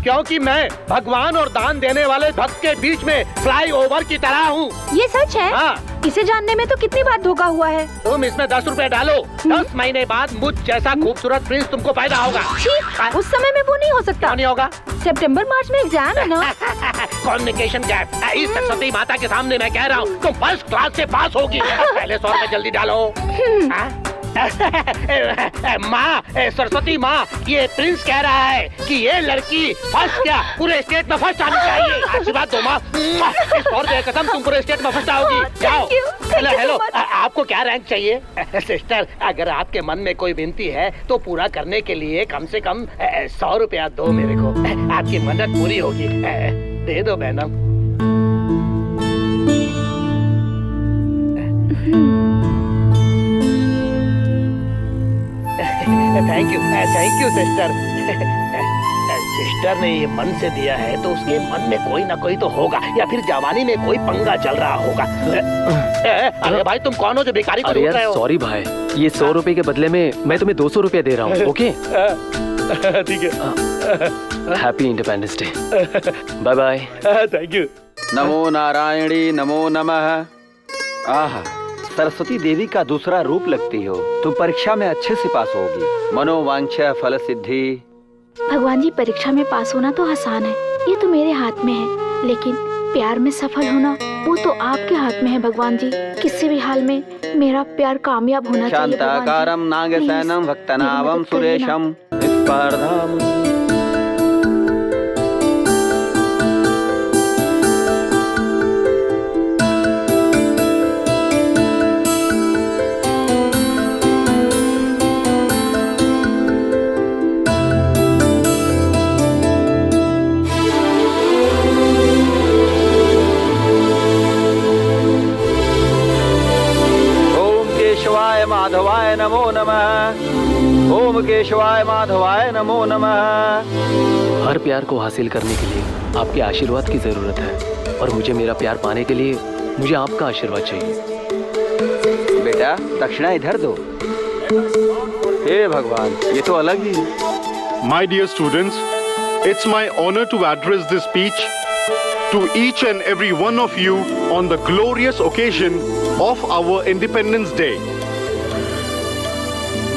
क्योंकि मैं भगवान और दान देने वाले भक्त के बीच में फ्लाईओवर की तरह हूँ। ये सच है? हाँ। इसे जानने में तो कितनी बार धोखा हुआ है। तुम इसमें 10 रुपए डालो, 10 महीने बाद मुझ जैसा खूबसूरत प्रिंस तुमको पैदा होगा। उस समय में वो नहीं हो सकता। नहीं होगा? सितंबर मार्च में एग्जाम है ना। Communication gap. इस सरस्वती माता के सामने मैं कह रहा हूँ, तुम फर्स्ट क्लास से पास होगी। पहले 100 रुपए जल्दी डालो। माँ, सरस्वती माँ, ये प्रिंस कह रहा है कि ये लड़की फर्स्ट क्या पूरे स्टेट में फर्स्ट आनी चाहिए। आशीर्वाद दो माँ, इस और कसम तुम पूरे स्टेट में फर्स्ट आओगी। जाओ। हेलो हेलो, आपको क्या रैंक चाहिए? सिस्टर, अगर आपके मन में कोई विनती है तो पूरा करने के लिए कम से कम 100 रुपया दो मेरे को। आपकी मन्नत पूरी होगी। दे दो बहनम। Thank you sister. सिस्टर ने ये मन से दिया है तो उसके मन में कोई ना कोई तो होगा, या फिर जवानी में कोई पंगा चल रहा होगा। अरे भाई, तुम कौन हो जो भिखारी को ढूंढ रहे हो? सॉरी भाई, ये 100 रुपए के बदले में मैं तुम्हें 200 रुपया दे रहा हूँ। ओके ठीक है। Happy independence day. Bye bye. Thank you. नमो नारायणी, नमो नमः। आहा, सरस्वती देवी का दूसरा रूप लगती हो। तुम परीक्षा में अच्छे से पास होगी। मनोवांछा फल सिद्धि। भगवान जी, परीक्षा में पास होना तो आसान है, ये तो मेरे हाथ में है, लेकिन प्यार में सफल होना वो तो आपके हाथ में है भगवान जी। किसी भी हाल में मेरा प्यार कामयाब होना चाहिए। शांताकारं नागसेनं भक्तनाभं सुरेशं स्पर्धाम। माधवाय नमो नमः। ओम केशवाय माधवाय नमो नमः। हर प्यार को हासिल करने के लिए आपके आशीर्वाद की जरूरत है, और मुझे मेरा प्यार पाने के लिए मुझे आपका आशीर्वाद चाहिए। बेटा, दक्षिणा इधर दो। हे भगवान, ये तो अलग ही। My dear students, it's my honor to address this speech to each and every one of you on the glorious occasion of our Independence Day.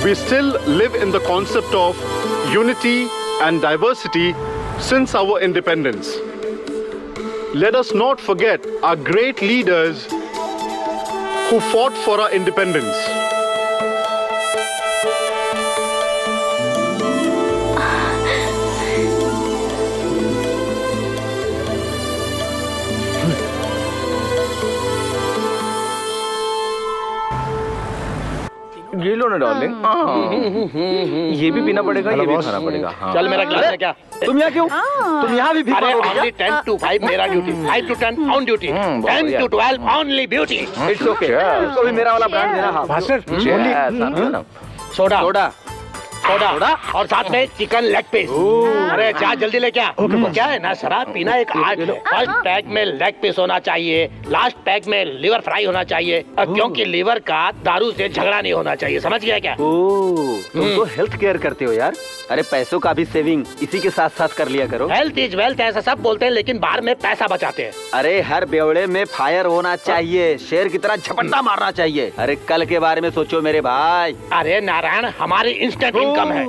We still live in the concept of unity and diversity since our independence. Let us not forget our great leaders who fought for our independence. ये लो ना darling. ये भी पीना पड़ेगा, ये भी खाना पड़ेगा। चल मेरा गिलास है क्या? तुम यहाँ क्यों? तुम यहाँ भी भीख अरे मांगोगे only 10 to 5 मेरा duty, 5 to 10 on duty, 10 to 12 only beauty। It's okay, उसको भी मेरा वाला ब्रांड देना। हाँ भास्कर, सोडा सोडा सोडा और साथ में चिकन लेग पीस। अरे जा जल्दी ले क्या? क्या है ना, शराब पीना एक आर्ट है। फर्स्ट पैक में लेग पीस होना चाहिए, लास्ट पैक में लिवर फ्राई होना चाहिए, क्योंकि लिवर का दारू से झगड़ा नहीं होना चाहिए। समझ गया क्या? तुम तो हेल्थ केयर करते हो यार। अरे पैसों का भी सेविंग इसी के साथ साथ कर लिया करो। हेल्थ इज वेल्थ ऐसा सब बोलते हैं, लेकिन बाहर में पैसा बचाते हैं। अरे हर बेवड़े में फायर होना चाहिए, शेर की तरह झपट्टा मारना चाहिए। अरे कल के बारे में सोचो मेरे भाई। अरे नारायण, हमारी इंस्टेंट इनकम है।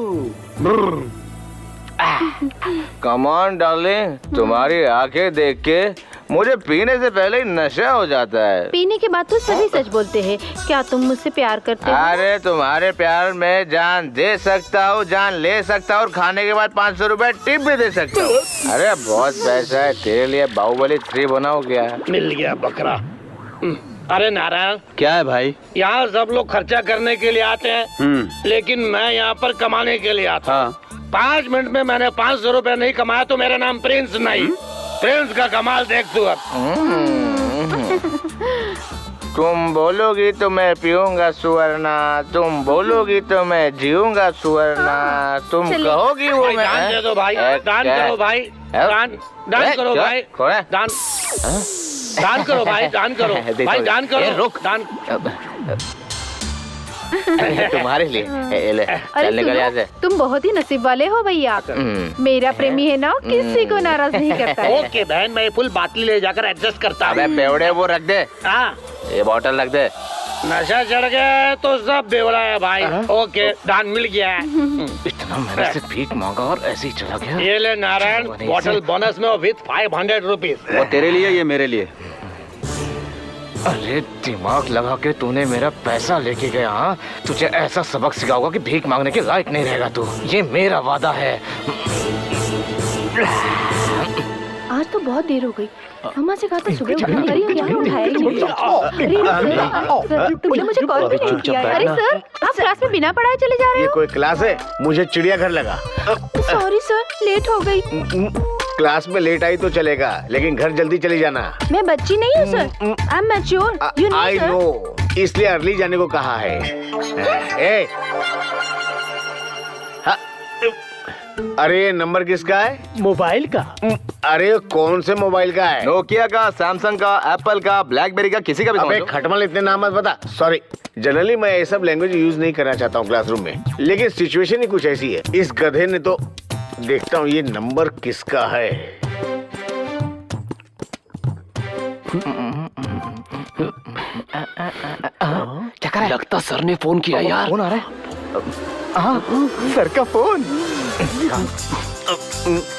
कम ऑन डार्लिंग, तुम्हारी आंखें देख के मुझे पीने से पहले ही नशा हो जाता है। पीने के बाद तो सभी सच बोलते हैं। क्या तुम मुझसे प्यार करते हो? अरे तुम्हारे प्यार में जान दे सकता हूँ, जान ले सकता हूँ और खाने के बाद 500 रुपए टिप भी दे सकता हूँ। अरे बहुत पैसा है तेरे लिए, बाहुबली 3 बनाओ क्या? मिल गया बकरा। अरे नारायण, क्या है भाई? यहाँ सब लोग खर्चा करने के लिए आते हैं, लेकिन मैं यहाँ पर कमाने के लिए आता हूँ। 5 मिनट में मैंने 500 रुपए नहीं कमाया तो मेरा नाम प्रिंस नहीं। प्रिंस का कमाल देख तू अब। तुम बोलोगी तो मैं पीऊंगा सुवर्णा, तुम बोलोगी तो मैं जीऊंगा सुवर्णा, तुम कहोगी वो मैं। दान दे दो भाई, दान करो भाई, दान करो भाई, दान दान करो भाई, दान करो भाई, दान करो। रुक, दान तुम्हारे लिए अरे सुनो, तुम बहुत ही नसीब वाले हो भैया। मेरा प्रेमी है ना, किसी को नाराज नहीं करता है। ओके बहन, मैं फुल बाटली ले जाकर एडजस्ट करता हूँ। अबे बेवड़े वो रख दे। हाँ, ये बॉटल रख दे। नशा चढ़ गया तो सब बेवड़ा है भाई। ओके, दान मिल गया है। इतना मेरे से भीख मांगा और ऐसे ही चला गया। ये ले नारायण, बॉटल बोनस में विथ 500 रुपीज। वो तेरे लिए, ये मेरे लिए। अरे दिमाग लगा के तूने मेरा पैसा लेके गया। हाँ, तुझे ऐसा सबक सिखाऊंगा कि भीख मांगने के लायक नहीं रहेगा तू। ये मेरा वादा है। आज तो बहुत देर हो गई। अम्मा से कहा था सुबह उठाने के लिए, क्या उठाया ही नहीं। अरे तुमने मुझे कॉल भी नहीं किया। अरे सर, आप क्लास में बिना पढ़ाए चले जा रहे ये हो? कोई क्लास है? मुझे चिड़ियाघर लगा। सॉरी सर, लेट हो गई। क्लास में लेट आई तो चलेगा, लेकिन घर जल्दी चली जाना। मैं बच्ची नहीं हूँ sir, I am mature, you know I sir. No, इसलिए अर्ली जाने को कहा है। ए, अरे ये नंबर किसका है? मोबाइल का। अरे कौन से मोबाइल का है? नोकिया का, सैमसंग का, एप्पल का, ब्लैकबेरी का, किसी का भी। अबे खटमल, इतने नाम मत बता। सॉरी, जनरली मैं ये सब लैंग्वेज यूज नहीं करना चाहता हूँ क्लासरूम में, लेकिन सिचुएशन ही कुछ ऐसी है। इस गधे ने तो, देखता हूँ ये नंबर किसका है। क्या कर रहा है? लगता सर ने फोन किया यार। फोन आ रहा है। सर का फोन।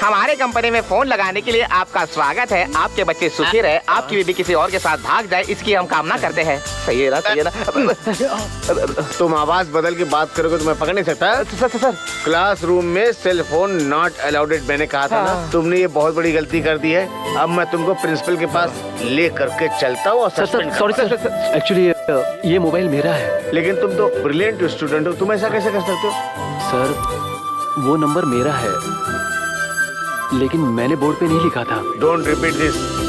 हमारे कंपनी में फोन लगाने के लिए आपका स्वागत है। आपके बच्चे सुखी रहे, आपकी बीवी किसी और के साथ भाग जाए, इसकी हम कामना करते हैं। सही है ना? सही है ना? तुम आवाज बदल के बात करोगे तो मैं पकड़ नहीं सकता। सर क्लासरूम में सेल फोन नॉट अलाउडेड मैंने कहा था ना। तुमने ये बहुत बड़ी गलती कर दी है। अब मैं तुमको प्रिंसिपल के पास ले करके चलता हूँ। सॉरी सर, एक्चुअली ये मोबाइल मेरा है। लेकिन तुम तो ब्रिलियंट स्टूडेंट हो, तुम ऐसा कैसे कर सकते हो? सर वो नंबर मेरा है, लेकिन मैंने बोर्ड पे नहीं लिखा था। Don't repeat this.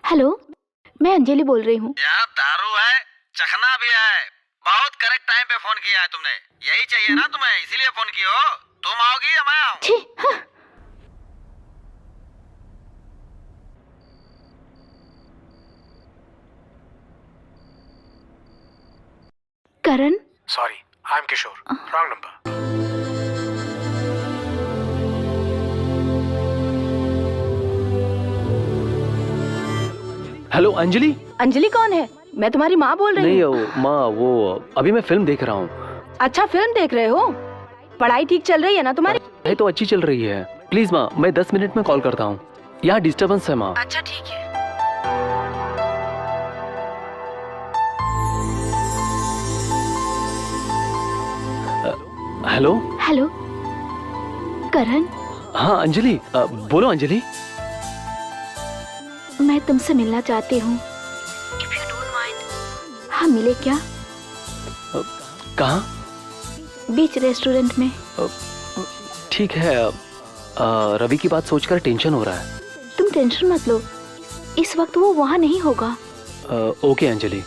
हेलो, मैं अंजलि बोल रही हूँ। यहाँ दारू है, चखना भी है। बहुत करेक्ट टाइम पे फोन किया है तुमने। यही चाहिए ना तुम्हें, इसीलिए फोन किया हो। तुम आओगी या मैं आऊँ? छी, हाँ। Karan, sorry, I am Kishore, wrong number. Hello Anjali. Anjali कौन है? मैं तुम्हारी माँ बोल रही नहीं हूँ। माँ, वो अभी मैं फिल्म देख रहा हूँ। अच्छा, फिल्म देख रहे हो? पढ़ाई ठीक चल रही है ना तुम्हारी? पढ़ाई तो अच्छी चल रही है। प्लीज माँ, मैं 10 मिनट में कॉल करता हूँ। यहाँ डिस्टर्बेंस है माँ। अच्छा ठीक है। हेलो। हेलो करण, हाँ अंजलि, बोलो अंजलि। मैं तुमसे मिलना चाहती हूँ। हाँ, मिले क्या? कहाँ? बीच रेस्टोरेंट में। ठीक है। रवि की बात सोचकर टेंशन हो रहा है। तुम टेंशन मत लो, इस वक्त वो वहाँ नहीं होगा। ओके अंजलि।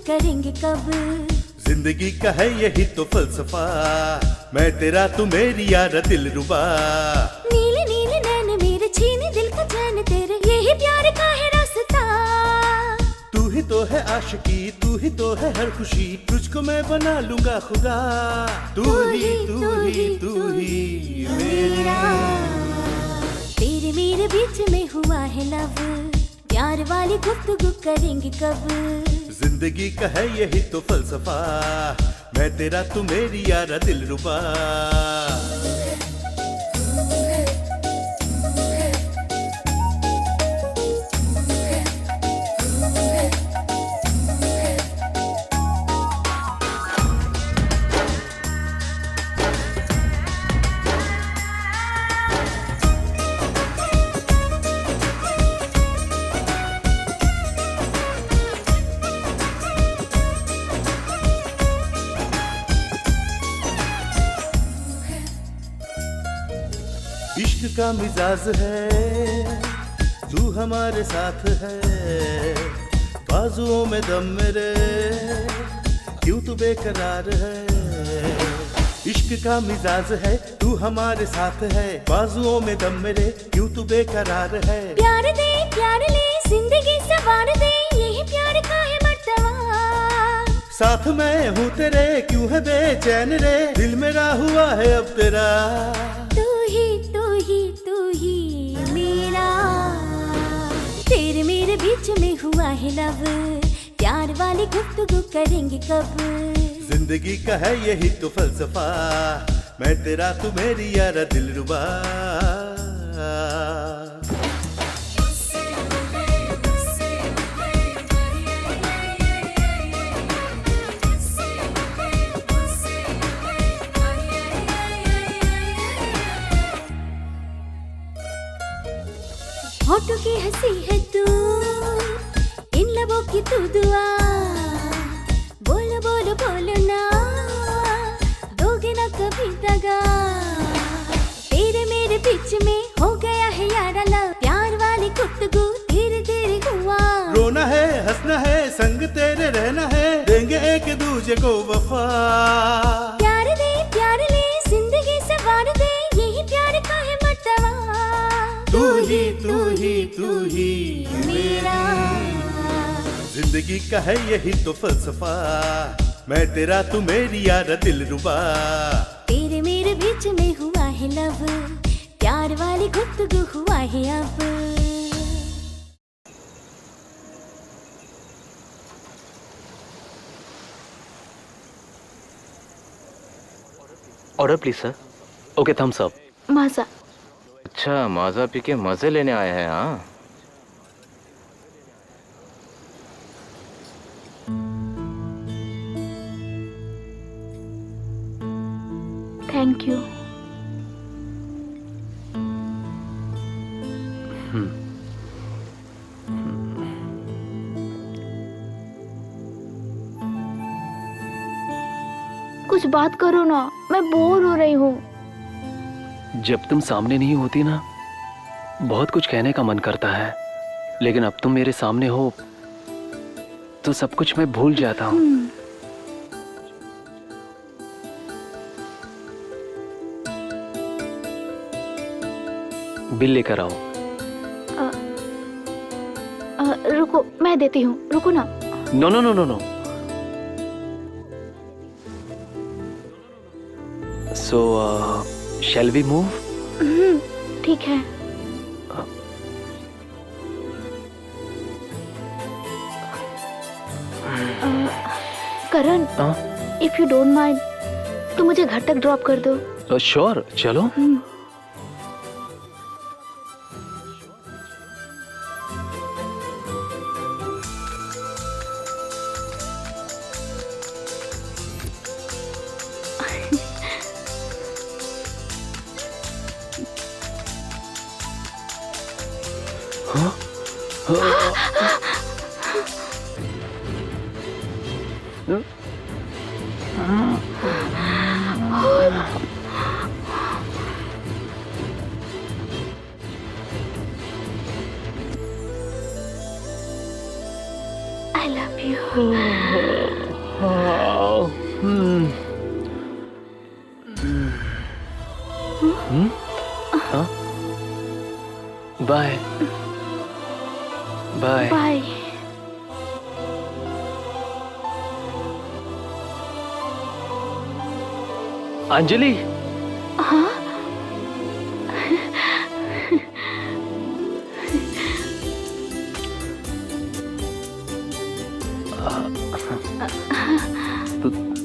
करेंगे कब? जिंदगी का है यही तो फलसफा, मैं तेरा तू मेरी यार दिलरुबा। नीले नीले नैन मेरे छीने दिल का चैन तेरे, यही प्यार का है रास्ता। तू ही तो है आशिकी, तू ही तो है हर खुशी, तुझको मैं बना लूंगा खुदा। तू ही तू ही तू ही मेरा। तेरे मेरे बीच में हुआ है लव, प्यार वाली गुफ्तगू करेंगे कब? जिंदगी का है यही तो फलसफा, मैं तेरा तू मेरी यारा दिलरुबा। इश्क का मिजाज है, तू हमारे साथ है, बाजुओं में दम मेरे, क्यों तू बेकरार है। इश्क का मिजाज है, तू हमारे साथ है, बाजुओं में दम मेरे, क्यों तू बेकरार है। प्यार दे प्यार ले जिंदगी सवार दे, यही प्यार का है मर्तबा। साथ मैं हूँ तेरे, क्यों है बेचैन रे, दिल मेरा हुआ है अब तेरा। तेरे मेरे बीच में हुआ है लव, प्यार वाली गुफ्तगू करेंगे कब? जिंदगी का है यही तो फलसफा, मैं तेरा तू मेरी यारा दिलरुबा। होठों की हंसी है तू, इन लबों की तू दुआ। बोलो बोलो बोलो ना, दोगे ना कभी दगा। तेरे मेरे बीच में हो गया है यारा लव, प्यार वाली गुफ्तगू धीरे धीरे हुआ। रोना है हंसना है, संग तेरे रहना है, देंगे एक दूजे को वफा। प्यार दे प्यार ले जिंदगी सवार दे, यही प्यार का है मर्तबा। तू ही तू ही तू ही मेरा। जिंदगी का है यही तो फलसफा, मैं तेरा तू मेरी यारा दिलरुबा। तेरे मेरे बीच में हुआ है लव, प्यार वाली गुफ्तगू हुआ है अब। Order please sir. Okay, thumbs up. Maaza. अच्छा, माजा पी के मजे लेने आए हैं। हाँ, थैंक यू। कुछ बात करो ना, मैं बोर हो रही हूँ। जब तुम सामने नहीं होती ना, बहुत कुछ कहने का मन करता है, लेकिन अब तुम मेरे सामने हो तो सब कुछ मैं भूल जाता हूँ। बिल लेकर आओ। रुको, मैं देती हूँ, रुको ना। No no no no no. So shall we move? ठीक है। Karan, if you don't mind तो मुझे घर तक ड्रॉप कर दो। श्योर, चलो। I love you. Bye bye bye. Anjali. हाँ?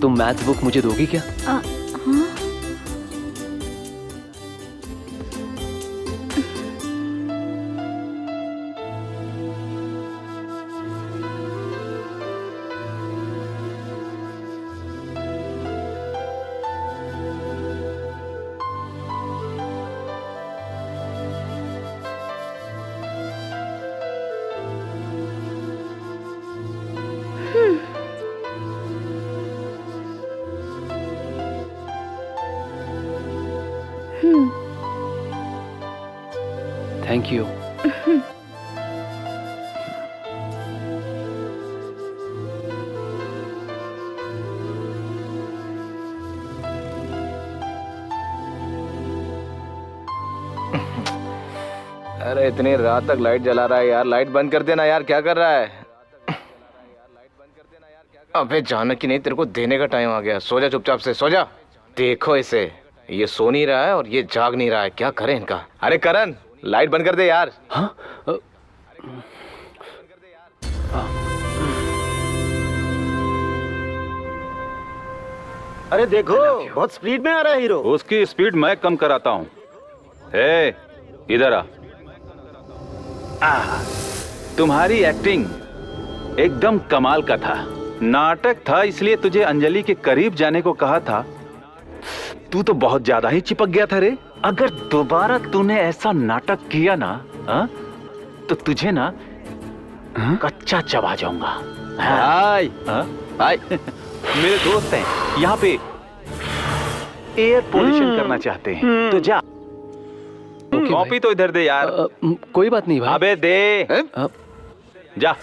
तुम मैथ्स बुक मुझे दोगी क्या? हाँ? Thank you. अरे इतनी रात तक लाइट जला रहा है यार, लाइट बंद कर देना यार, क्या कर रहा है? अबे जानकी नहीं, तेरे को देने का टाइम आ गया, सो जा चुपचाप से, सो जा। देखो इसे, ये सो नहीं रहा है और ये जाग नहीं रहा है, क्या करें इनका? अरे करण, लाइट बंद कर दे यार। हाँ? अरे देखो, बहुत स्पीड में आ रहा है हीरो। उसकी स्पीड मैं कम कराता हूँ। हे, इधर आ। तुम्हारी एक्टिंग एकदम कमाल का था। नाटक था, इसलिए तुझे अंजलि के करीब जाने को कहा था। तू तो बहुत ज्यादा ही चिपक गया था रे। अगर दोबारा तूने ऐसा नाटक किया ना, तो तुझे ना कच्चा चबा जाऊंगा। हाय हाय। मेरे दोस्त हैं यहाँ पे, एयर पोल्यूशन करना चाहते हैं, तो जा। कॉपी तो इधर दे यार। कोई बात नहीं भाई। अबे दे। जा।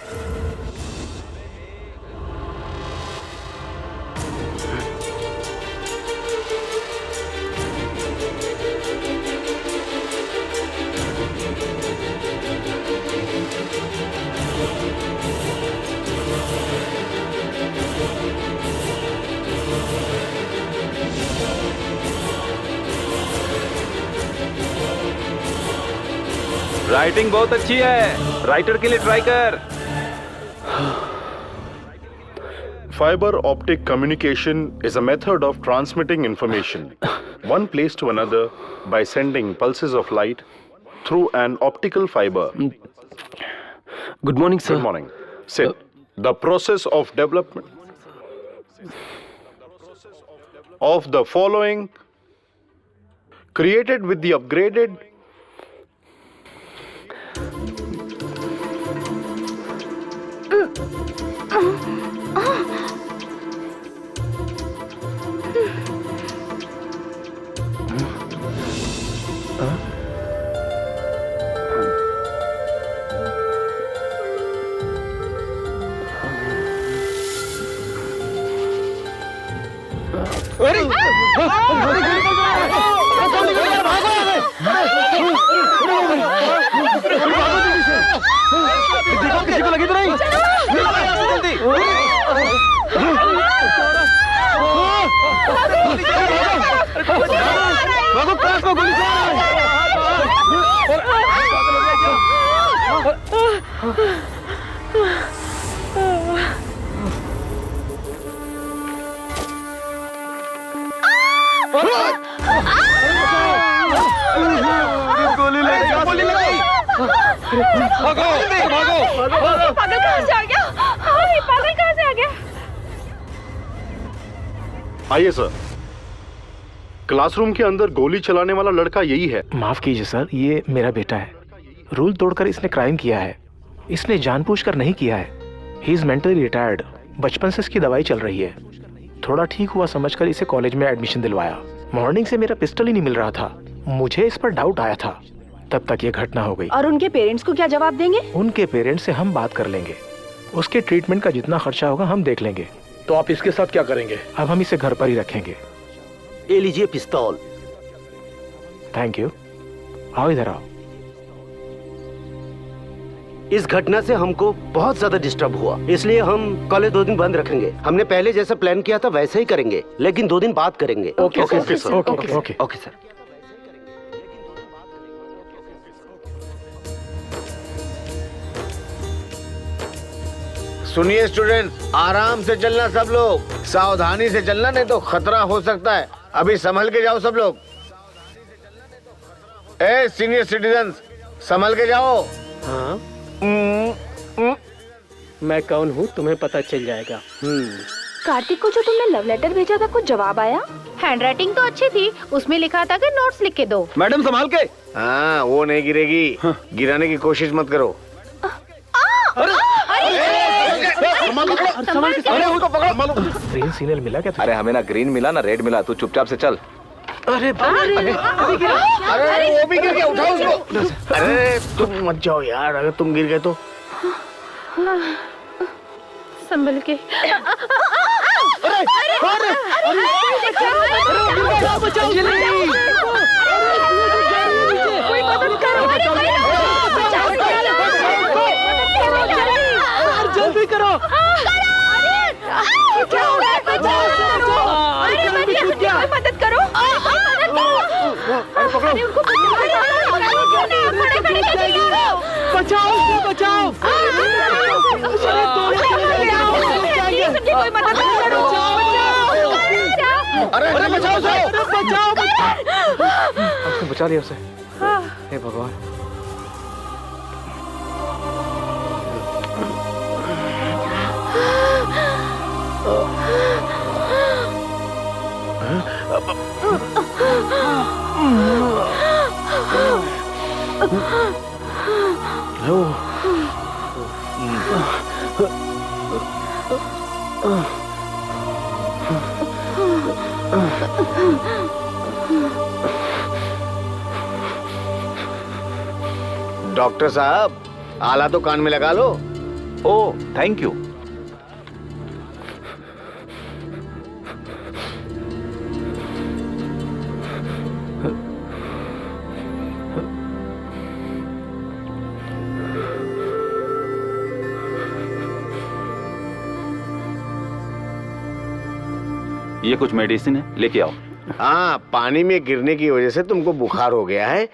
राइटिंग बहुत अच्छी है, राइटर के लिए ट्राई कर। Fiber optic communication is a method of transmitting information one place to another by sending pulses of light through an optical fiber. Good morning, sir. Good morning. Sit. The process of development of the following created with the upgraded देखो किसी को लगी तो नहीं? जल्दी बाबू, class में गोली चला गोली लगी। भागो भागो। पागल कहाँ से आ गया? पागल कहाँ से आ गया? आइए सर। क्लासरूम के अंदर गोली चलाने वाला लड़का यही है। माफ कीजिए सर, ये मेरा बेटा है। रूल तोड़कर इसने क्राइम किया है। इसने जानबूझकर नहीं किया है। He is mentally retired. बचपन से इसकी दवाई चल रही है। थोड़ा ठीक हुआ समझकर इसे कॉलेज में एडमिशन दिलवाया। मॉर्निंग से मेरा पिस्टल ही नहीं मिल रहा था। मुझे इस पर डाउट आया था, तब तक ये घटना हो गई। और उनके पेरेंट्स को क्या जवाब देंगे? उनके पेरेंट्स से हम बात कर लेंगे। उसके ट्रीटमेंट का जितना खर्चा होगा हम देख लेंगे। तो आप इसके साथ क्या करेंगे? अब हम इसे घर पर ही रखेंगे। ये लीजिए पिस्तौल। Thank you. आओ इधर आओ। इस घटना से हमको बहुत ज्यादा डिस्टर्ब हुआ, इसलिए हम कॉलेज 2 दिन बंद रखेंगे। हमने पहले जैसा प्लान किया था वैसे ही करेंगे, लेकिन 2 दिन बाद करेंगे। Okay sir. Okay sir. सुनिए स्टूडेंट्स, आराम से चलना सब लोग। सावधानी से चलना, नहीं तो खतरा हो सकता है। अभी संभल के जाओ सब लोग। ए सीनियर सिटीजन्स, संभल के जाओ। हाँ, मैं कौन हूँ तुम्हें पता चल जाएगा। कार्तिक को जो तुमने लव लेटर भेजा था, कुछ जवाब आया? हैंडराइटिंग तो अच्छी थी, उसमें लिखा था कि नोट्स लिख के दो। मैडम संभाल के। हाँ, वो नहीं गिरेगी। गिराने की कोशिश मत करो। ग्रीन सिग्नल मिला क्या? अरे हमें ना ग्रीन मिला ना रेड मिला, तू चुपचाप से चल। अरे वो भी गिर गया, उठाओ उसको। अरे तुम मत जाओ यार, अगर तुम गिर गए तो। संभल के। जल्दी करो। मदद करो। बचाओ, बचाओ। कोई मदद करो। अरे बचाओ, बचाओ। बचा लिया उसे। हे भगवान। डॉक्टर साहब, आला तो कान में लगा लो। ओ थैंक यू। ये कुछ मेडिसिन है, लेके आओ। हाँ, पानी में गिरने की वजह से तुमको बुखार हो गया है।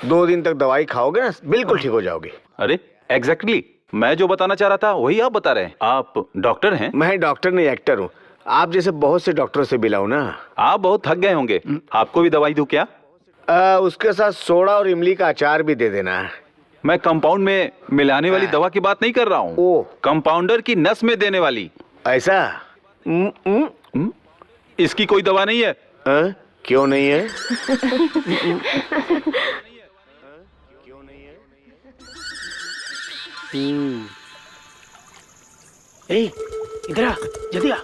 2 दिन तक दवाई खाओगे ना, बिल्कुल ठीक हो जाओगे। अरे एग्जैक्टली, मैं जो बताना चाह रहा था वही आप बता रहे हैं। आप डॉक्टर हैं? मैं डॉक्टर नहीं, एक्टर हूँ। आप जैसे बहुत से डॉक्टरों से मिला हूँ ना। आप बहुत थक गए होंगे, आपको भी दवाई दूं क्या? उसके साथ सोडा और इमली का अचार भी दे देना। मैं कंपाउंड में मिलाने वाली दवा की बात नहीं कर रहा हूँ, कंपाउंडर की नस में देने वाली। ऐसा? इसकी कोई दवा नहीं है? क्यों नहीं है? इधर आ, जल्दी आ।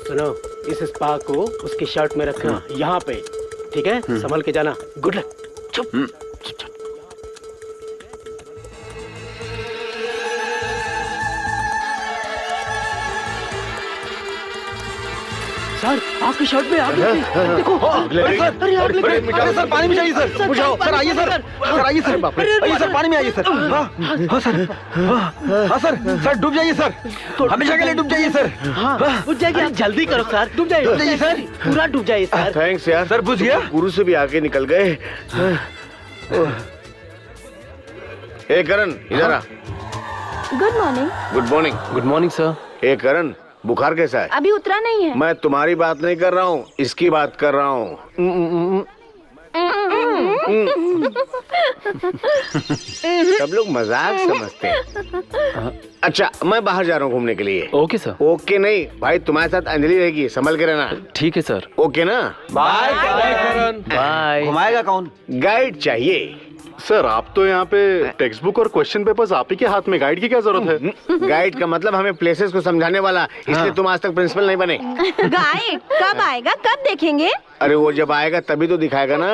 सुनो, इस स्पा को उसकी शर्ट में रखना, यहाँ पे, ठीक है? संभल के जाना। Good luck. चुप। सर आपकी शर्ट में आग लगी। देखो अरे आग लगी। सर पानी में जाइए सर, बुझाओ सर, आइए सर, सर आइए सर, आइए सर, पानी में आइए सर। हाँ सर, हाँ सर, सर डूब जाइए सर, हमेशा के लिए डूब जाइए सर। हाँ बुझ जाएगी, आप जल्दी करो सर, डूब जाइए सर, पूरा डूब जाइए सर। थैंक्स यार सर, बुझ गया। गुरु से भी आगे निकल गए। ए करण इधर आ। Good morning. Good morning. Good morning sir. ए करण बुखार कैसा है? अभी उतरा नहीं है। मैं तुम्हारी बात नहीं कर रहा हूँ, इसकी बात कर रहा हूँ। सब लोग मजाक समझते हैं। अच्छा मैं बाहर जा रहा हूँ घूमने के लिए। Okay sir. ओके नहीं भाई, तुम्हारे साथ अंजलि रहेगी, संभल के रहना। ठीक है सर। ओके ना? बाय करण। बाय। घुमाएगा कौन? गाइड चाहिए। सर आप तो यहाँ पे टेक्स्ट बुक और क्वेश्चन पेपर्स आप ही के हाथ में, गाइड की क्या जरूरत है? गाइड का मतलब हमें प्लेसेस को समझाने वाला, इसलिए तुम आज तक प्रिंसिपल नहीं बने। गाइड कब आएगा, कब देखेंगे? अरे वो जब आएगा तभी तो दिखाएगा ना।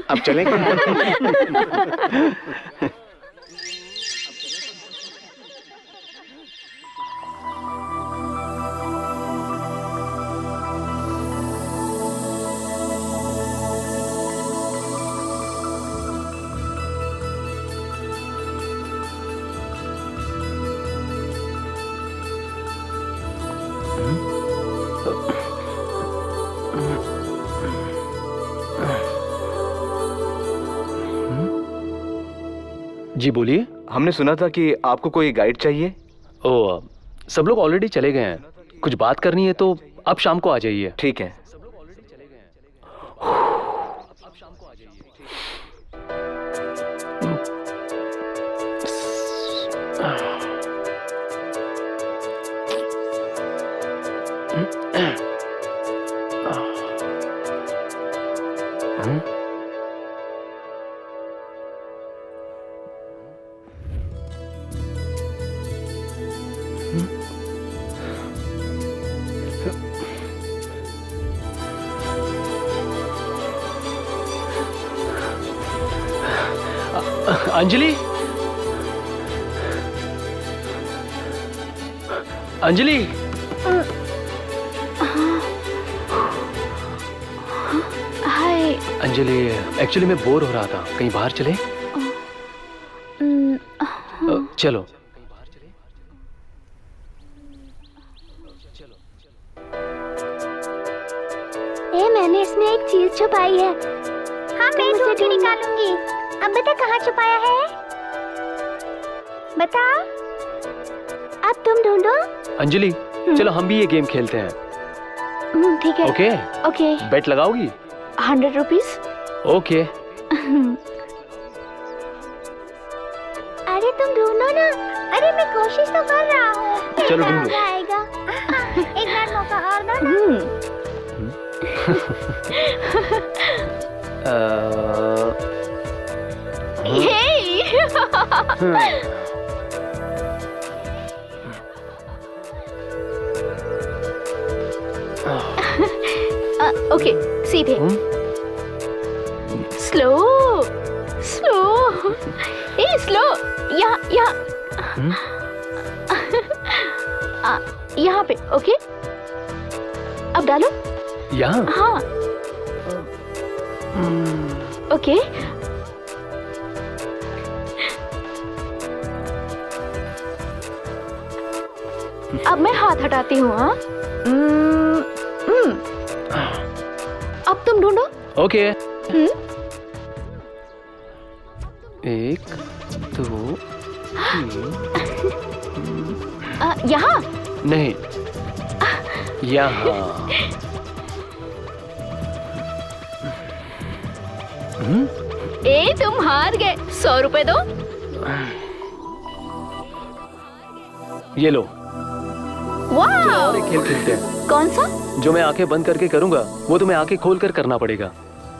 अब चलें क्या? जी बोलिए। हमने सुना था कि आपको कोई गाइड चाहिए। ओ सब लोग ऑलरेडी चले गए हैं, कुछ बात करनी है तो आप शाम को आ जाइए। ठीक है। अंजलि, अंजलि। हाय। अंजलि एक्चुअली मैं बोर हो रहा था, कहीं बाहर चले? चलो। मैंने इसमें एक चीज छुपाई है। हाँ मैं ढूंढ के निकालूंगी। अब बता कहाँ छुपाया है? बता। अब तुम ढूंढो। अंजलि चलो हम भी ये गेम खेलते हैं। ठीक है। Okay okay. बेट लगाओगी? 100 रुपीज। ओके। अरे तुम ढूंढो ना। अरे मैं कोशिश तो कर रहा हूँ। चलो ढूंढो। आएगा। एक बार मौका और दो ना। ओके सीधे। Slow slow, a slow. यहाँ यहाँ पे। ओके अब डालो। यहाँ? हाँ ओके। अब मैं हाथ हटाती हूँ। हाँ अब तुम ढूंढो। ओके। 1 2 3। यहाँ नहीं, यहाँ। ए तुम हार गए। 100 रुपए दो। ये लो। वाह। और एक खेल खेलते हैं। कौन सा? जो मैं आंखें बंद करके करूंगा वो तुम्हें आंखें खोल कर करना पड़ेगा।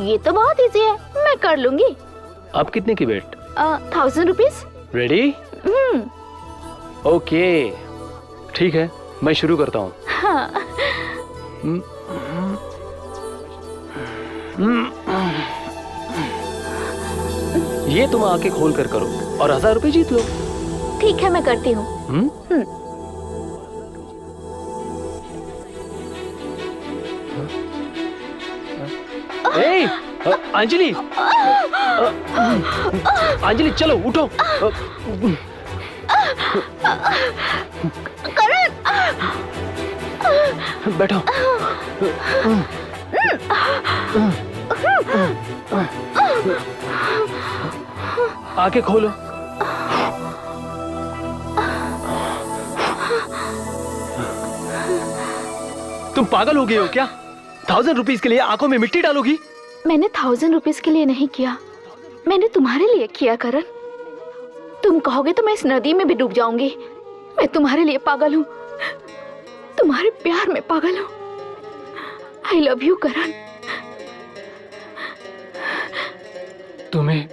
ये तो बहुत इजी है, मैं कर लूंगी। अब कितने की बेट? 1000 रुपीज। रेडी? ओके ठीक है, मैं शुरू करता हूँ। हाँ। ये तुम आंखें खोल कर करो और 1000 रुपए जीत लो। ठीक है मैं करती हूँ। अंजलि, अंजलि चलो उठो। करण, बैठो। आंखें खोलो। तुम पागल हो गए हो क्या? 1000 रुपीज के लिए आंखों में मिट्टी डालोगी? मैंने 1000 रुपीज के लिए नहीं किया, मैंने तुम्हारे लिए किया करण। तुम कहोगे तो मैं इस नदी में भी डूब जाऊंगी। मैं तुम्हारे लिए पागल हूँ, तुम्हारे प्यार में पागल हूँ। आई लव यू करण। तुम्हें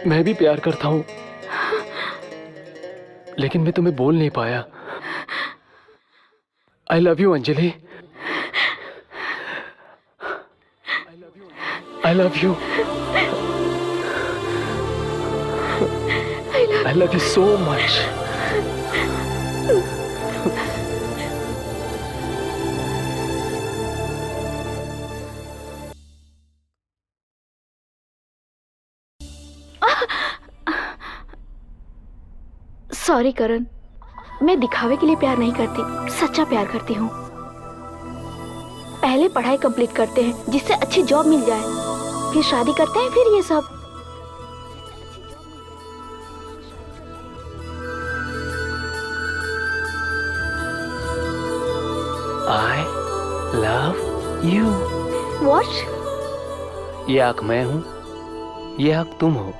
मैं भी प्यार करता हूँ, लेकिन मैं तुम्हें बोल नहीं पाया। I love you Anjali. I love you. I love you so much. Sorry Karan, मैं दिखावे के लिए प्यार नहीं करती, सच्चा प्यार करती हूँ। पहले पढ़ाई कंप्लीट करते हैं जिससे अच्छी जॉब मिल जाए, फिर शादी करते हैं, फिर ये सब। I love you. What? ये आंख मैं हूँ, ये आंख तुम हो,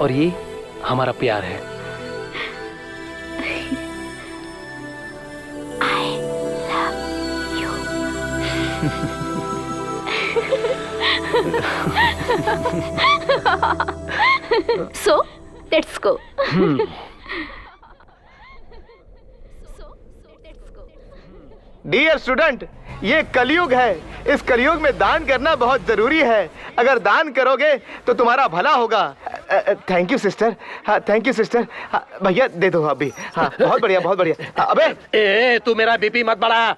और ये हमारा प्यार है। So, let's go. Dear student, ये कलयुग है। इस कलयुग में दान करना बहुत जरूरी है। अगर दान करोगे तो तुम्हारा भला होगा। Thank you sister. हाँ थैंक यू सिस्टर। भैया दे दो अभी। हाँ बहुत बढ़िया बहुत बढ़िया। अबे तू मेरा बीपी मत बढ़ा।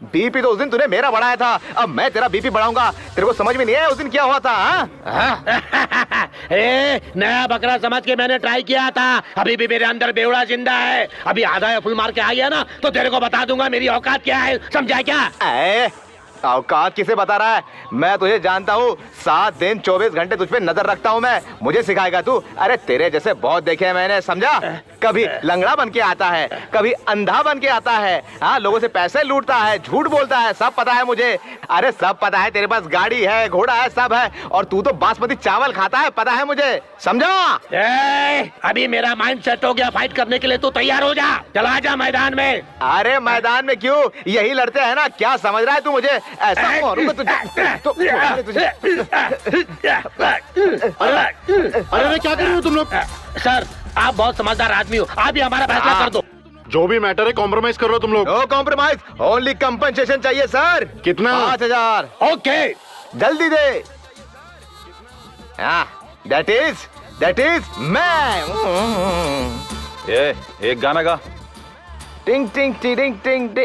बीपी तो उस दिन तूने मेरा बढ़ाया था, अब मैं तेरा बीपी बढ़ाऊंगा। तेरे को समझ में नहीं आया उस दिन क्या हुआ था? नया बकरा समझ के मैंने ट्राई किया था। अभी भी मेरे अंदर बेवड़ा जिंदा है। अभी आधा या फुल मार के आ गया ना तो तेरे को बता दूंगा मेरी औकात क्या है। समझा क्या? औकात किसे बता रहा है? मैं तुझे जानता हूँ। 7 दिन 24 घंटे तुझ पे नजर रखता हूँ मैं। मुझे सिखाएगा तू? अरे तेरे जैसे बहुत देखे हैं मैंने, समझा? कभी लंगड़ा बन के आता है, कभी अंधा बन के आता है। हाँ लोगों से पैसे लूटता है, झूठ बोलता है, सब पता है मुझे। अरे सब पता है। तेरे पास गाड़ी है, घोड़ा है, सब है, और तू तो बासमती चावल खाता है, पता है मुझे, समझा? अभी मेरा माइंड सेट हो गया फाइट करने के लिए। तू तैयार हो जा, चला जा मैदान में। अरे मैदान में क्यों, यही लड़ते हैं ना। क्या समझ रहा है तू मुझे? ऐसा मारूंगा तुझे। अरे क्या कर रहे हो तुम लोग? सर आप बहुत समझदार आदमी हो, आप ही हमारा फैसला कर दो। जो भी मैटर है कॉम्प्रोमाइज कर रहे हो तुम लोग। नो कॉम्प्रोमाइज, ओनली कंपनसेशन चाहिए सर। कितना? 5000। ओके जल्दी दे। दैट इज मैं। एक गाना गा। टिंग टिंग टिंग टिंग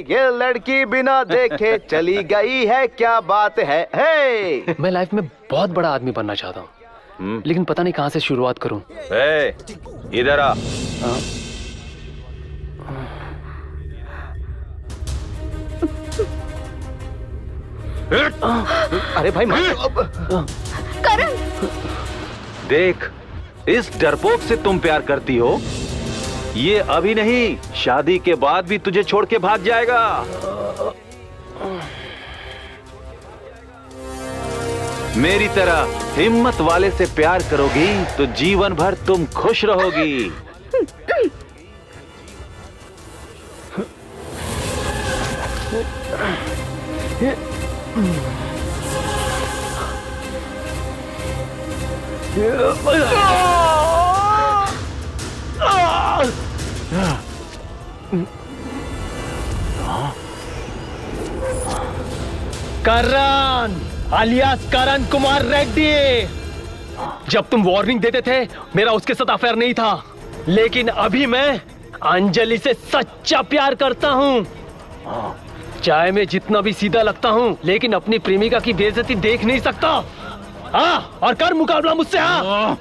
ये लड़की बिना देखे चली गई है, क्या बात है। हे मैं लाइफ में बहुत बड़ा आदमी बनना चाहता हूँ, लेकिन पता नहीं कहाँ से शुरुआत करूँ। इधर आ। अरे भाई करण, देख, इस डरपोक से तुम प्यार करती हो। ये अभी नहीं, शादी के बाद भी तुझे छोड़ के भाग जाएगा। मेरी तरह हिम्मत वाले से प्यार करोगी तो जीवन भर तुम खुश रहोगी। करण alias करण कुमार रेड्डी। जब तुम वार्निंग देते थे मेरा उसके साथ अफेयर नहीं था, लेकिन अभी मैं अंजलि से सच्चा प्यार करता हूँ। चाहे मैं जितना भी सीधा लगता हूँ, लेकिन अपनी प्रेमिका की बेइज्जती देख नहीं सकता। हाँ, और कर मुकाबला मुझसे। हाँ,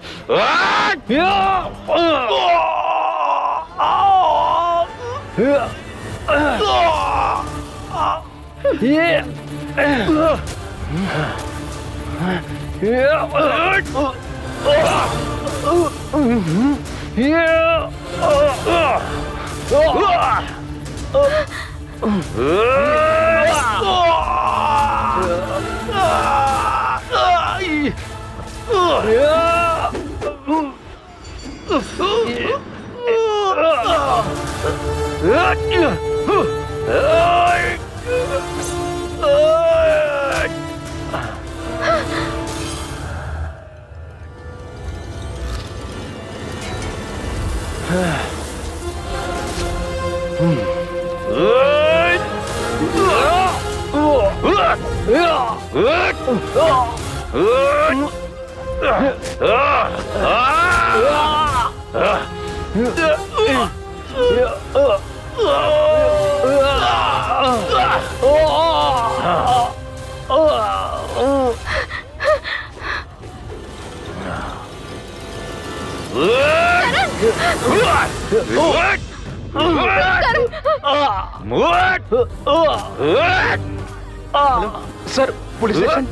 सर, पुलिस स्टेशन।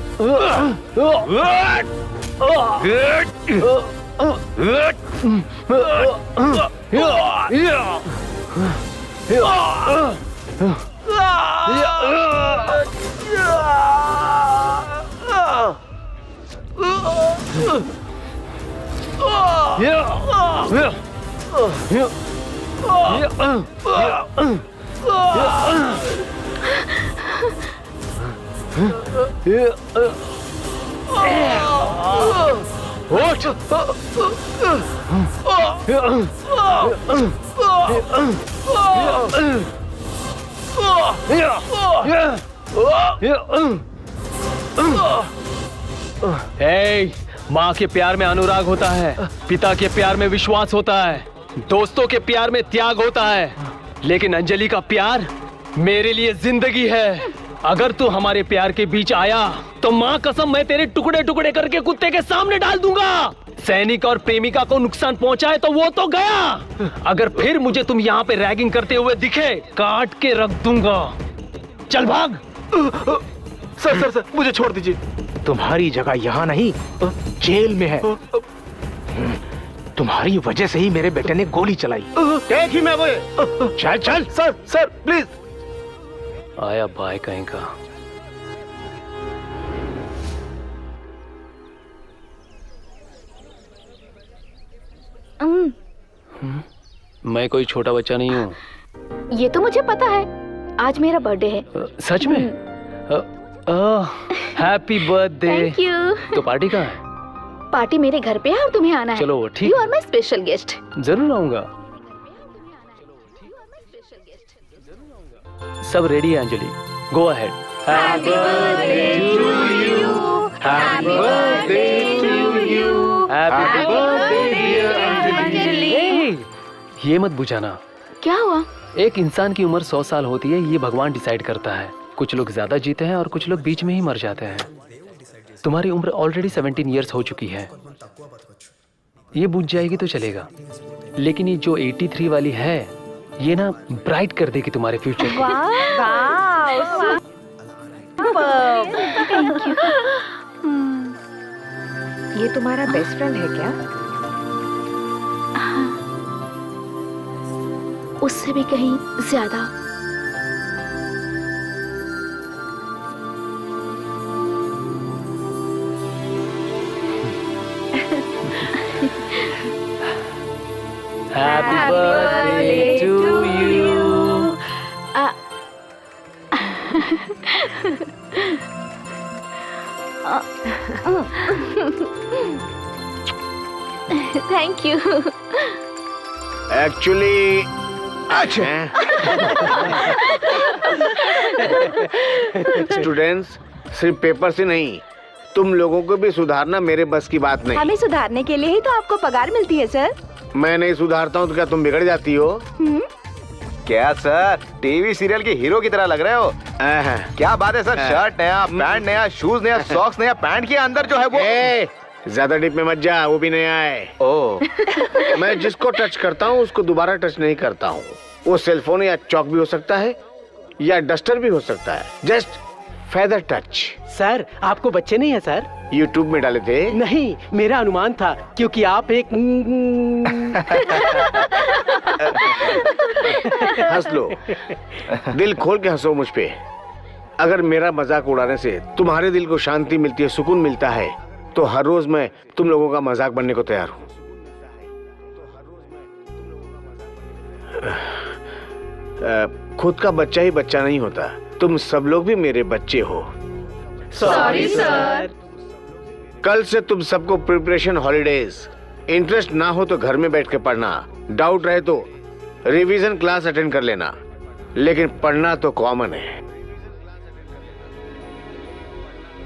माँ के प्यार में अनुराग होता है, पिता के प्यार में विश्वास होता है, दोस्तों के प्यार में त्याग होता है, लेकिन अंजलि का प्यार मेरे लिए जिंदगी है। अगर तू हमारे प्यार के बीच आया तो माँ कसम मैं तेरे टुकड़े टुकड़े करके कुत्ते के सामने डाल दूंगा। सैनिक और प्रेमिका को नुकसान पहुंचाए तो वो तो गया, अगर फिर मुझे तुम यहाँ पे रैगिंग करते हुए दिखे काट के रख दूंगा। चल भाग। सर सर सर, मुझे छोड़ दीजिए। तुम्हारी जगह यहाँ नहीं, जेल में है। तुम्हारी वजह से ही मेरे बेटे ने गोली चलाई। देख ही मैं वो। चल चल। Sir sir please. आया बाय कहीं का। मैं कोई छोटा बच्चा नहीं हूँ। ये तो मुझे पता है, आज मेरा बर्थडे है। सच में? Happy birthday. Thank you. तो पार्टी कहाँ है? पार्टी मेरे घर पे है और तुम्हें आना है। चलो ठीक। You are my special guest. जरूर आऊंगा। सब रेडी है Anjali, go ahead. Happy birthday to you, happy birthday to you, happy birthday dear Anjali. ये मत बुझाना। क्या हुआ? एक इंसान की उम्र 100 साल होती है, ये भगवान डिसाइड करता है। कुछ लोग ज्यादा जीते हैं और कुछ लोग बीच में ही मर जाते हैं। तुम्हारी उम्र ऑलरेडी 17 इयर्स हो चुकी है, ये बुझ जाएगी तो चलेगा, लेकिन ये जो 83 वाली है ये ना ब्राइट कर देगी तुम्हारे फ्यूचर को। Thank you. ये तुम्हारा बेस्ट फ्रेंड है क्या? उससे भी कहीं ज्यादा। Happy birthday to you. Thank you. Actually, students, सिर्फ पेपर से नहीं, तुम लोगों को भी सुधारना मेरे बस की बात नहीं। हमें सुधारने के लिए ही तो आपको पगार मिलती है सर। मैं नहीं सुधारता हूँ तो क्या तुम बिगड़ जाती हो? क्या सर, टीवी सीरियल के हीरो की तरह लग रहे हो। क्या बात है सर, शर्ट नया, पैंट नया, शूज नया, सॉक्स नया, पैंट के अंदर जो है वो ज्यादा डीप में मत जा, वो भी नया है। मैं जिसको टच करता हूँ उसको दोबारा टच नहीं करता हूँ। वो सेलफोन या चौक भी हो सकता है या डस्टर भी हो सकता है, जस्ट फेदर टच। सर आपको बच्चे नहीं है सर? यूट्यूब में डाले थे? नहीं, मेरा अनुमान था क्योंकि आप एक हंस लो, दिल खोल के हंसो मुझ पे। अगर मेरा मजाक उड़ाने से तुम्हारे दिल को शांति मिलती है, सुकून मिलता है, तो हर रोज मैं तुम लोगों का मजाक बनने को तैयार हूँ। खुद का बच्चा ही बच्चा नहीं होता, तुम सब लोग भी मेरे बच्चे हो। Sorry sir. कल से तुम सबको प्रिपरेशन हॉलीडेज। इंटरेस्ट ना हो तो घर में बैठ के पढ़ना, डाउट रहे तो रिवीजन क्लास अटेंड कर लेना, लेकिन पढ़ना तो कॉमन है।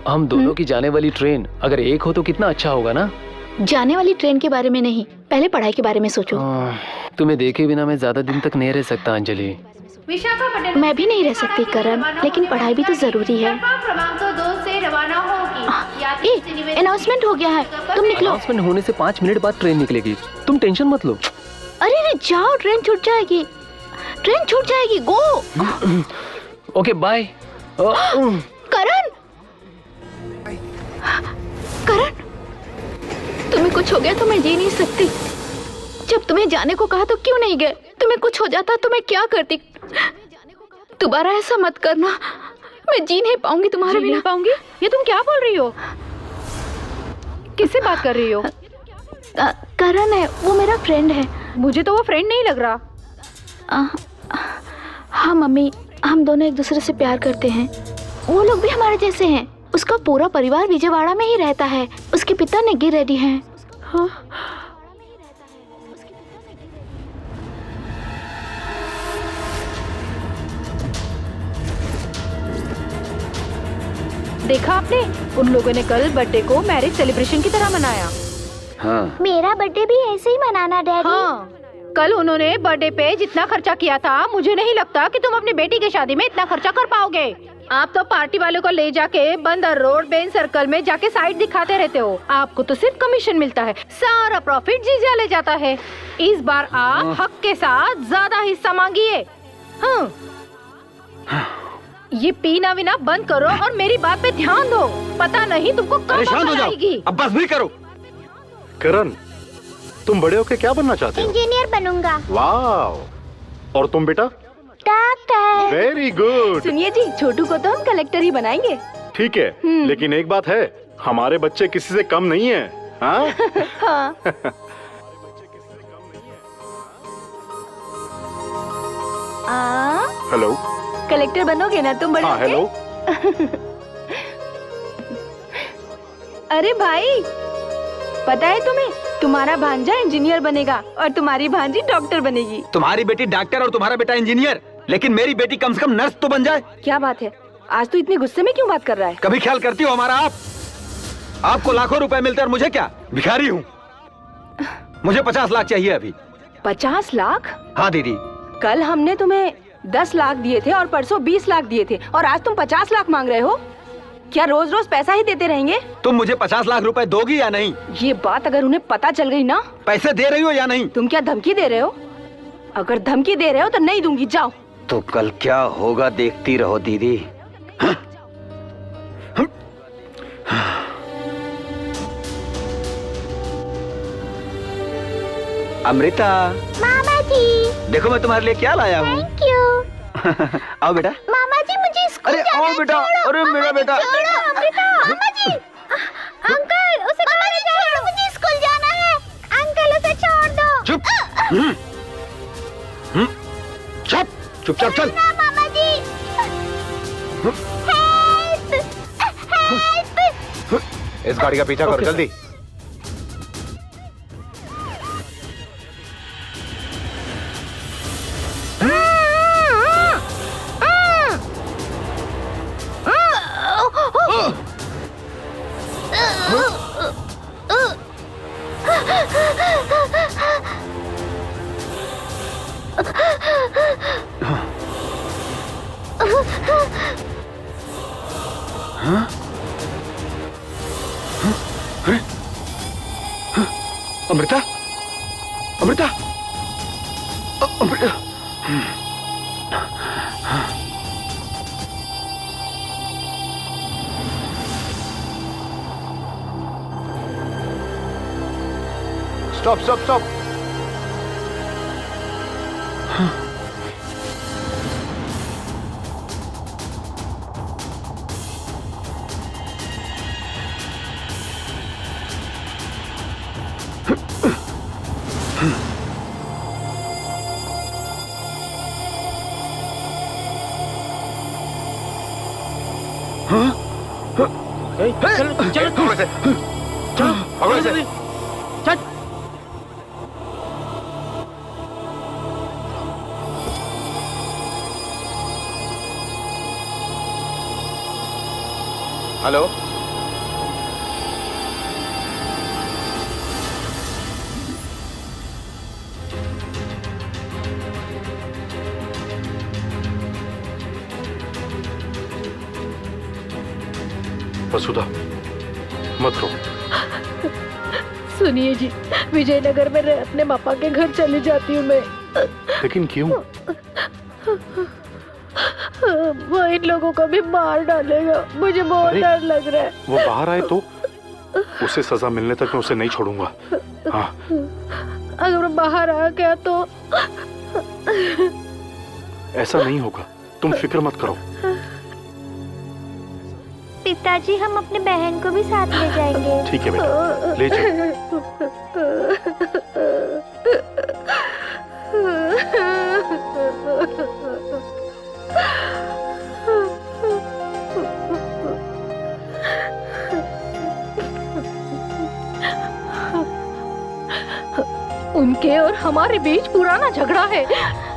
हम दोनों की जाने वाली ट्रेन अगर एक हो तो कितना अच्छा होगा ना? जाने वाली ट्रेन के बारे में नहीं, पहले पढ़ाई के बारे में सोचो। तुम्हें देखे बिना मैं ज्यादा दिन तक नहीं रह सकता अंजलि। मैं भी नहीं रह सकती करण, लेकिन पढ़ाई भी तो जरूरी है। अनाउंसमेंट हो गया है, तुम निकलो। अनाउंसमेंट होने से 5 मिनट बाद ट्रेन निकलेगी, तुम टेंशन मत लो। अरे जाओ, ट्रेन छूट जाएगी, ट्रेन छूट जाएगी, गो। Okay bye. करण, करण, तुम्हें कुछ हो गया तो मैं जी नहीं सकती। जब तुम्हें जाने को कहा तो क्यों नहीं गए? तुम्हें कुछ हो जाता तो मैं क्या करती? दोबारा ऐसा मत करना, मैं जी नहीं पाऊंगी तुम्हारे बिना। पाऊंगी? ये तुम क्या बोल रही हो? किससे बात कर रही हो? करण है, वो मेरा फ्रेंड है। मुझे तो वो फ्रेंड नहीं लग रहा। हाँ मम्मी, हम दोनों एक दूसरे से प्यार करते हैं। वो लोग भी हमारे जैसे हैं। उसका पूरा परिवार विजयवाड़ा में ही रहता है। उसके पिता नेगी रेड्डी हैं। हाँ। देखा आपने, उन लोगों ने कल बर्थडे को मैरिज सेलिब्रेशन की तरह मनाया। हाँ। मेरा बर्थडे भी ऐसे ही मनाना डैडी। हाँ, कल उन्होंने बर्थडे पे जितना खर्चा किया था, मुझे नहीं लगता कि तुम अपनी बेटी की शादी में इतना खर्चा कर पाओगे। आप तो पार्टी वालों को ले जाके बंदर रोड बेन सर्कल में जाके साइड दिखाते रहते हो। आपको तो सिर्फ कमीशन मिलता है, सारा प्रॉफिट जीजा ले जाता है। इस बार आप हक के साथ ज्यादा हिस्सा मांगिए। हाँ। ये पीना विना बंद करो और मेरी बात पे ध्यान दो। पता नहीं तुमको कब अकल आएगी। अब बस भी करो। करण, तुम बड़े होके क्या बनना चाहते हो? इंजीनियर बनूंगा। वाह। और तुम बेटा? डॉक्टर। Very good. सुनिए जी, छोटू को तो हम कलेक्टर ही बनाएंगे। ठीक है, लेकिन एक बात है, हमारे बच्चे किसी से कम नहीं है। हाँ? हाँ। हेलो। कलेक्टर बनोगे ना तुम बड़े होके? हेलो। अरे भाई, पता है तुम्हें, तुम्हारा भांजा इंजीनियर बनेगा और तुम्हारी भांजी डॉक्टर बनेगी। तुम्हारी बेटी डॉक्टर और तुम्हारा बेटा इंजीनियर, लेकिन मेरी बेटी कम से कम नर्स तो बन जाए। क्या बात है, आज तो इतने गुस्से में क्यों बात कर रहा है? कभी ख्याल करती हो हमारा आप? आपको लाखों रुपए मिलते हैं और मुझे क्या, भिखारी हूँ। मुझे 50 लाख चाहिए अभी। 50 लाख? हाँ दीदी। कल हमने तुम्हें 10 लाख दिए थे और परसों 20 लाख दिए थे और आज तुम 50 लाख मांग रहे हो। क्या रोज रोज पैसा ही देते रहेंगे? तुम मुझे 50 लाख रुपए दोगी या नहीं? ये बात अगर उन्हें पता चल गई ना। पैसे दे रही हो या नहीं? तुम क्या धमकी दे रहे हो? अगर धमकी दे रहे हो तो नहीं दूंगी, जाओ। तो कल क्या होगा देखती रहो दीदी। अमृता। मामा जी। देखो मैं तुम्हारे लिए क्या लाया हूँ। Thank you. आओ बेटा। मामा जी मुझे स्कूल अरे जाना आओ है, बेटा। छोड़ो। अरे मेरा बेटा। छोड़ो अमृता। मामा जी। अंकल उसे छोड़ो, मुझे स्कूल जाना है। अंकल उसे छोड़ दो। चुप। चुप। चुपचाप चल। मामा जी। हेल्प। हेल्प। इस गाड़ी का पीछा करो जल्दी। हाँ? हाँ? अरे हाँ? Amrita Amrita Amrita stop stop stop. चलो चलो पकड़ो इसे। चलो पकड़ो इसे। चल। हेलो वसुधा मत रो। सुनिए जी, विजयनगर में अपने पापा के घर चली जाती हूँ मैं। लेकिन क्यों? वो इन लोगों को भी मार डालेगा, मुझे बहुत डर लग रहा है। वो बाहर आए तो उसे सजा मिलने तक मैं उसे नहीं छोड़ूंगा। हाँ अगर वो बाहर आ गया तो ऐसा नहीं होगा, तुम फिक्र मत करो। पिताजी हम अपने बहन को भी साथ ले जाएंगे। ठीक है बेटा, ले जाओ। उनके और हमारे बीच पुराना झगड़ा है,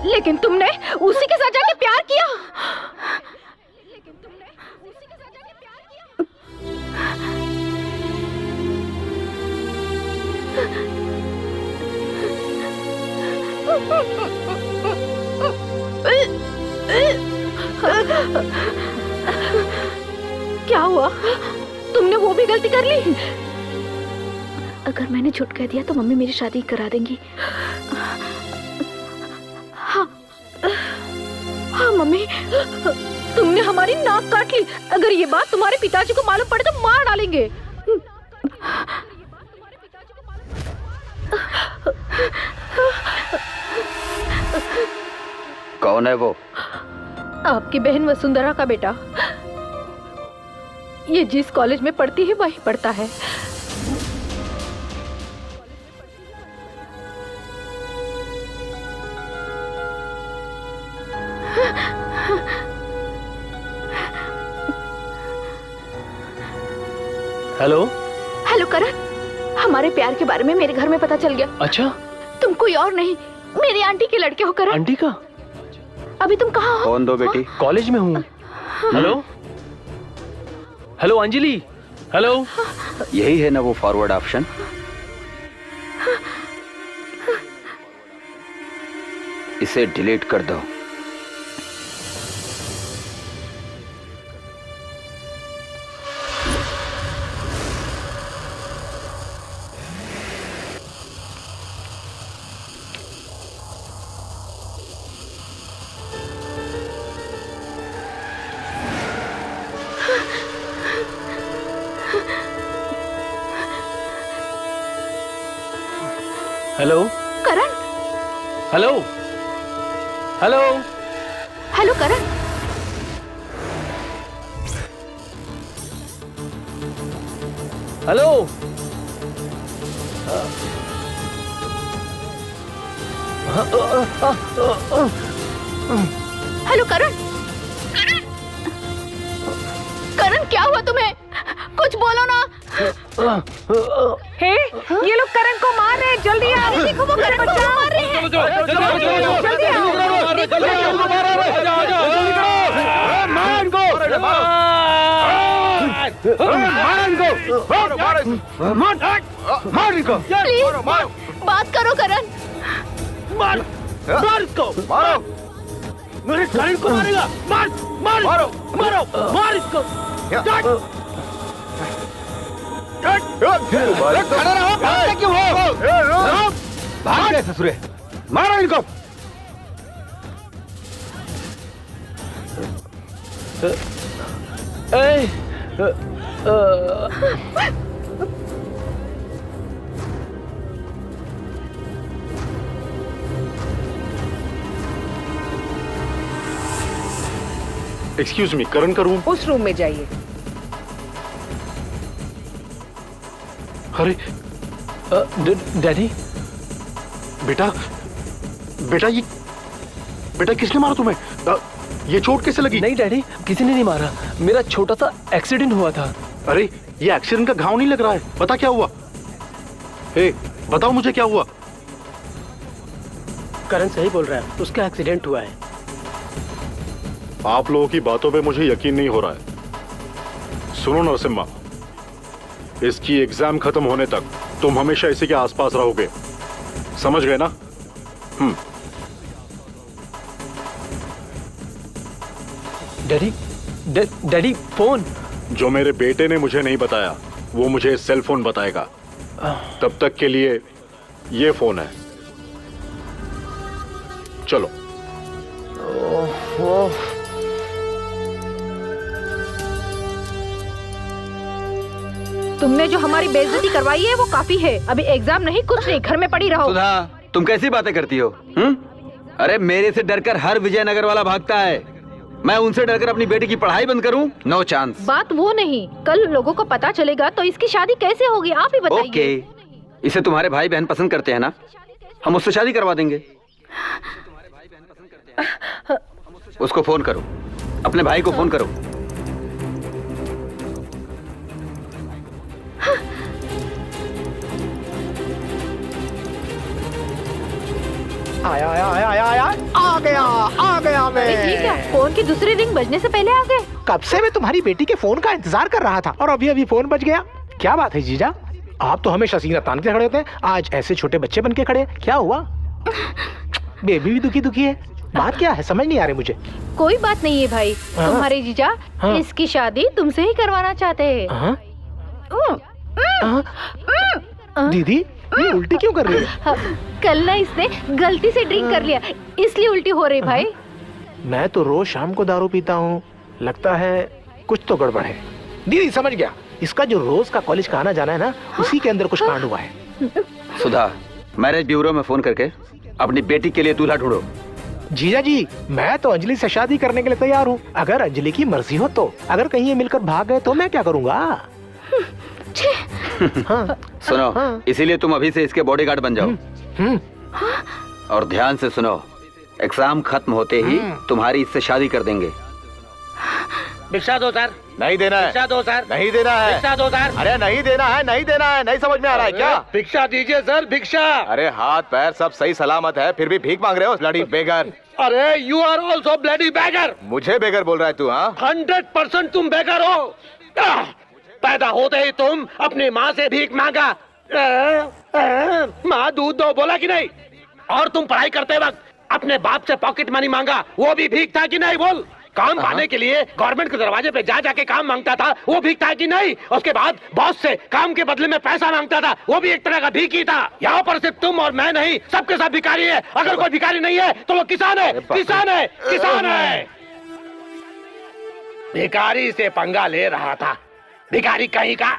लेकिन तुमने उसी के साथ जाके प्यार किया। क्या हुआ? तुमने वो भी गलती कर ली? अगर मैंने झूठ कह दिया तो मम्मी मेरी शादी करा देंगी। हाँ हाँ मम्मी, तुमने हमारी नाक काट ली। अगर ये बात तुम्हारे पिताजी को मालूम पड़े तो मार डालेंगे। कौन है वो? आपकी बहन वसुंधरा का बेटा। ये जिस कॉलेज में पढ़ती है वही पढ़ता है। हेलो हेलो करण, हमारे प्यार के बारे में मेरे घर में पता चल गया। अच्छा? तुम कोई और नहीं, मेरी आंटी के लड़के हो करण। आंटी का? अभी तुम कहाँ हो? कौन दो बेटी? कॉलेज में हूँ। Hello hello Anjali, hello. यही है ना वो फॉरवर्ड ऑप्शन? इसे डिलीट कर दो। हेलो करण। हेलो हेलो हेलो करण। हेलो हेलो करण। करण क्या हुआ तुम्हें? कुछ बोलो ना। हे, ये लोग करण को मार रहे हैं, जल्दी आओ। देखो वो करण को मार रहे हैं। जल्दी आओ। प्लीज बात करो करण। मार मार इसको, मारो। मेरे करण को मारेगा। मार मार मारो, मारो, मार इसको। खड़े रहो, भागते क्यों हो? भाग गए ससुरे, मारो इनको। एक्सक्यूज मी, करण का रूम? उस रूम में जाइए। अरे डैडी, बेटा बेटा बेटा किसने मारा तुम्हें? ये चोट कैसे लगी? नहीं डैडी, किसी ने नहीं मारा, मेरा छोटा सा एक्सीडेंट हुआ था। अरे ये एक्सीडेंट का घाव नहीं लग रहा है, बता क्या हुआ? हे, बताओ मुझे क्या हुआ? करण सही बोल रहा है, उसका एक्सीडेंट हुआ है। आप लोगों की बातों पे मुझे यकीन नहीं हो रहा है। सुनो नरसिम्हा, इसकी एग्जाम खत्म होने तक तुम हमेशा इसी के आसपास रहोगे, समझ गए ना? डैडी, डैडी फोन जो मेरे बेटे ने मुझे नहीं बताया वो मुझे सेल फोन बताएगा। तब तक के लिए ये फोन है, चलो। तुमने जो हमारी बेइज्जती करवाई है वो काफी है। अभी एग्जाम नहीं, कुछ नहीं, घर में पड़ी रहो। सुधा, तुम कैसी बातें करती हो? अरे मेरे से डरकर हर विजयनगर वाला भागता है, मैं उनसे डरकर अपनी बेटी की पढ़ाई बंद करूं? No chance. बात वो नहीं, कल लोगों को पता चलेगा तो इसकी शादी कैसे होगी, आप ही बताइए। ओके, इसे तुम्हारे भाई बहन पसंद करते हैं ना, हम उससे शादी करवा देंगे। उसको फोन करो, अपने भाई को फोन करो। आया आया आया आया आया आ गया मैं। ठीक है, फोन की दूसरी रिंग बजने से पहले आ गए। कब से मैं तुम्हारी बेटी के फोन का इंतजार कर रहा था और अभी अभी फोन बज गया। क्या बात है जीजा, आप तो हमेशा सीना तान के खड़े होते हैं, आज ऐसे छोटे बच्चे बन के खड़े, क्या हुआ? बेबी भी दुखी दुखी है, बात क्या है समझ नहीं आ रही मुझे। कोई बात नहीं है भाई, तुम्हारे जीजा इसकी शादी तुमसे ही करवाना चाहते हैं। दीदी ये उल्टी क्यों कर रही है? कल ना इसने गलती से ड्रिंक कर लिया, इसलिए उल्टी हो रही भाई। मैं तो रोज शाम को दारू पीता हूँ, लगता है कुछ तो गड़बड़ है। दीदी समझ गया, इसका जो रोज का कॉलेज का आना जाना है ना, उसी के अंदर कुछ कांड हुआ है। सुधा, मैरिज ब्यूरो में फोन करके अपनी बेटी के लिए दूल्हा ढूंढो। जीजा जी, मैं तो अंजलि से शादी करने के लिए तैयार हूँ, अगर अंजलि की मर्जी हो तो। अगर कहीं ये मिलकर भाग गए तो मैं क्या करूँगा? सुनो, इसीलिए तुम अभी से इसके बॉडीगार्ड बन जाओ। और ध्यान से सुनो, एग्जाम खत्म होते ही तुम्हारी इससे शादी कर देंगे। भिक्षा दो सर। नहीं देना है। भिक्षा दो सर। नहीं देना है। भिक्षा दो सर। अरे नहीं देना है, नहीं देना है, नहीं समझ में आ रहा है क्या? भिक्षा दीजिए सर, भिक्षा। अरे हाथ पैर सब सही सलामत है, फिर भी भीख मांग रहे हो ब्लडी बेगर। अरे you are also bloody beggar. मुझे बेगर बोल रहा है तू? हाँ 100% तुम बेगर हो। पैदा होते ही तुम अपनी माँ से भीख मांगा, माँ दूध दो बोला कि नहीं? और तुम पढ़ाई करते वक्त अपने बाप से पॉकेट मनी मांगा, वो भी भीख था कि नहीं? बोल। काम पाने के लिए गवर्नमेंट के दरवाजे पे जा जाके काम मांगता था, वो भीख था कि नहीं? उसके बाद बॉस से काम के बदले में पैसा मांगता था, वो भी एक तरह का भीख ही था। यहाँ पर सिर्फ तुम और मैं नहीं, सबके सब भिखारी है। अगर कोई भिखारी नहीं है तो वो किसान है, किसान है, किसान है। भिखारी से पंगा ले रहा था, भिखारी कहीं का।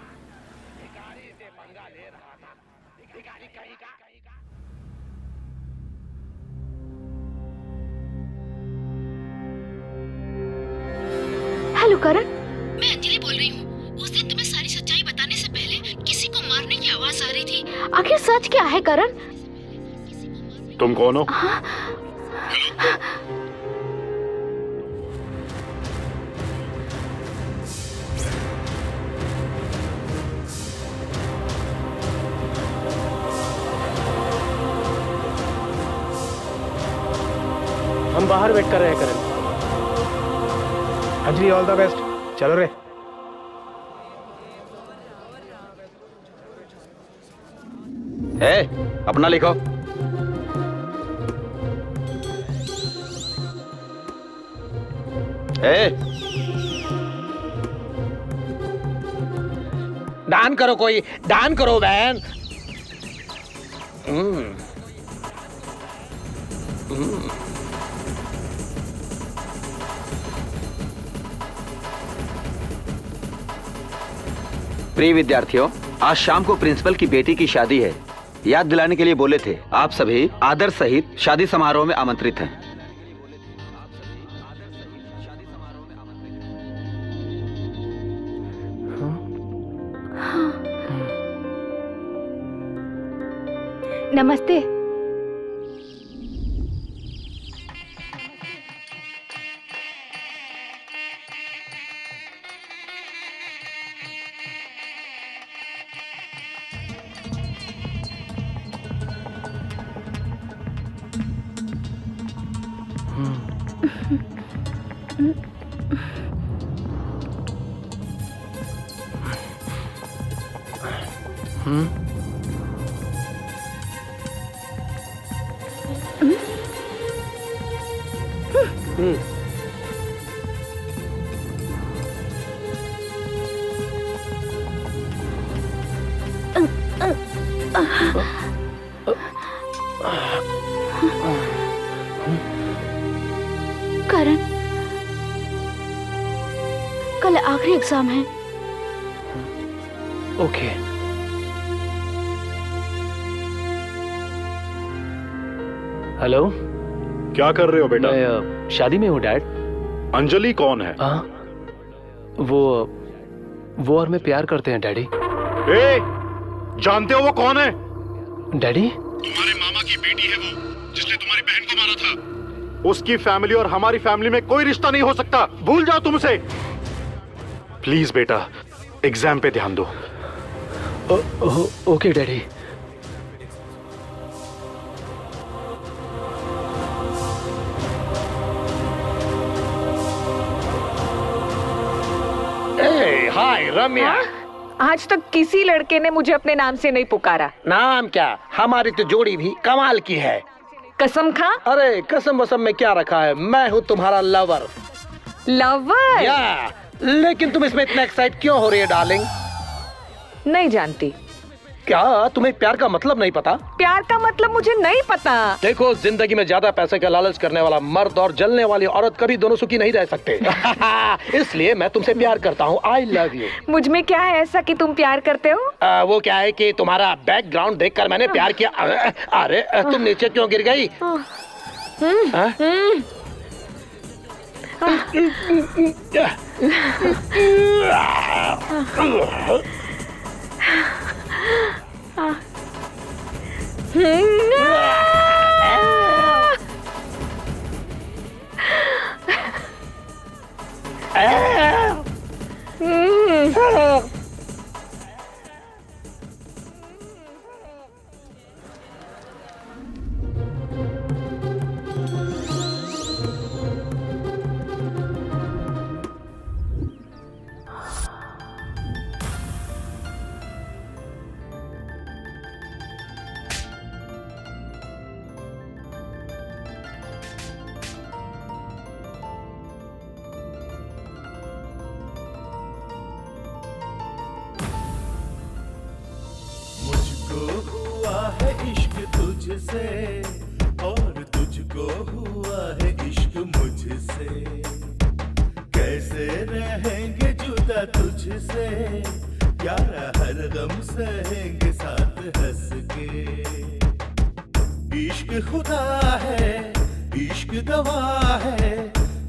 हेलो करण, मैं अंजलि बोल रही हूँ। उस दिन तुम्हें सारी सच्चाई बताने से पहले किसी को मारने की आवाज आ रही थी। आखिर सच क्या है करण? तुम कौन हो? हम बाहर वेट कर रहे हैं करण। अंजलि ऑल द बेस्ट, चलो रे। अपना लिखो। दान करो, कोई दान करो बहन। प्रिय विद्यार्थियों, आज शाम को प्रिंसिपल की बेटी की शादी है। याद दिलाने के लिए बोले थे। आप सभी आदर सहित शादी समारोह में आमंत्रित हैं। नमस्ते। करण, कल आखिरी एग्जाम है। ओके। हेलो, क्या कर रहे हो बेटा? मैं शादी में हूँ डैड। अंजलि कौन है? वो और मैं प्यार करते हैं डैडी। जानते हो वो कौन है? डैडी, तुम्हारे मामा की बेटी है वो, जिसने तुम्हारी बहन को मारा था। उसकी फैमिली और हमारी फैमिली में कोई रिश्ता नहीं हो सकता। भूल जाओ तुम उसे। प्लीज बेटा, एग्जाम पे ध्यान दो। Okay daddy. हाय रम्या। आज तक किसी लड़के ने मुझे अपने नाम से नहीं पुकारा। नाम क्या? हमारी तो जोड़ी भी कमाल की है। कसम खा। अरे कसम वसम में क्या रखा है, मैं हूँ तुम्हारा लवर। लवर? या, लेकिन तुम इसमें इतना एक्साइट क्यों हो रही है डार्लिंग? नहीं जानती। क्या तुम्हें प्यार का मतलब नहीं पता? प्यार का मतलब मुझे नहीं पता। देखो, जिंदगी में ज्यादा पैसे का लालच करने वाला मर्द और जलने वाली औरत कभी दोनों सुखी नहीं रह सकते। इसलिए मैं तुमसे प्यार करता हूँ। आई लव यू। मुझ में क्या है ऐसा कि तुम प्यार करते हो? वो क्या है कि तुम्हारा बैकग्राउंड देखकर मैंने प्यार किया। अरे तुम नीचे क्यों गिर गई? तुझसे और तुझको हुआ है इश्क मुझसे, कैसे रहेंगे जुदा तुझसे, यारा हर गम सहेंगे साथ हंस के। इश्क खुदा है, इश्क दवा है,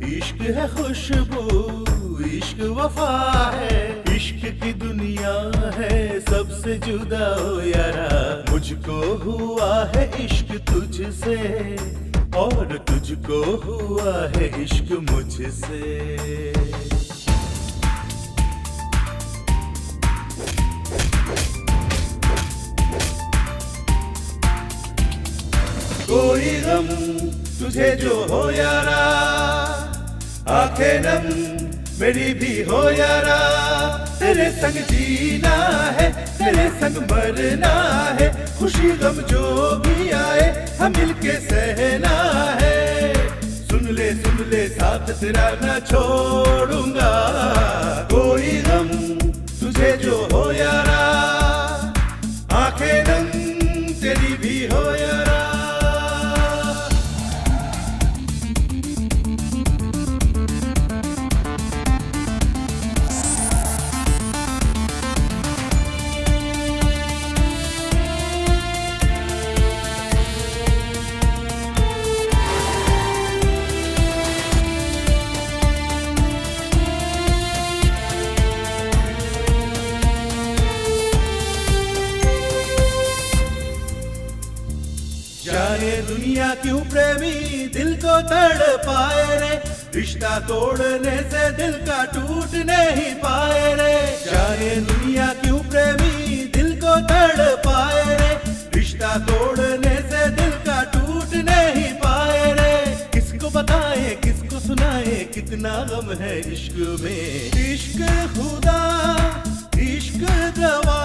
इश्क है खुशबू, इश्क वफा है, इश्क की दुनिया है सबसे जुदा हो यारा। मुझको हुआ है इश्क तुझसे और तुझको हुआ है इश्क मुझसे। कोई गम तुझे जो हो यारा, आंखें नम मेरी भी हो यारा, तेरे संग जीना है, तेरे संग मरना है, खुशी गम जो भी आए हम मिलके सहना है। सुन ले साथ तेरा ना छोड़ूंगा, कोई गम तुझे जो हो यारा, क्यों प्रेमी दिल को तड़पाए रे, रिश्ता तोड़ने से दिल का टूट नहीं पाए रे। जाने दुनिया क्यों प्रेमी दिल को तड़पाए रे, रिश्ता तोड़ने से दिल का टूट नहीं पाए रे। किसको बताए किसको सुनाए कितना गम है इश्क में। इश्क खुदा इश्क दवा,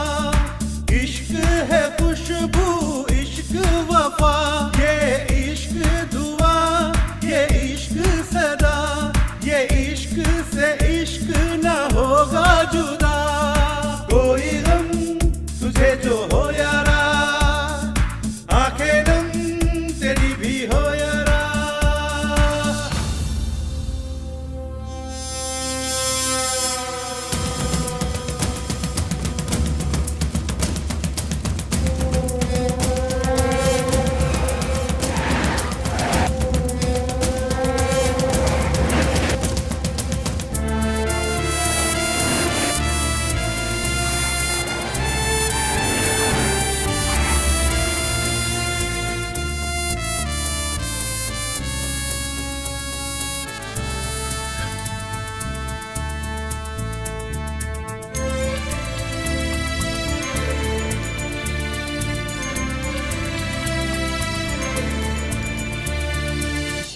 इश्क है खुशबू इश्क वफा, ये इश्क दुआ ये इश्क सदा, ये इश्क से इश्क न होगा जुदा। कोई गम तुझे जो हो यारा, आंखें नम तेरी भी हो यारा।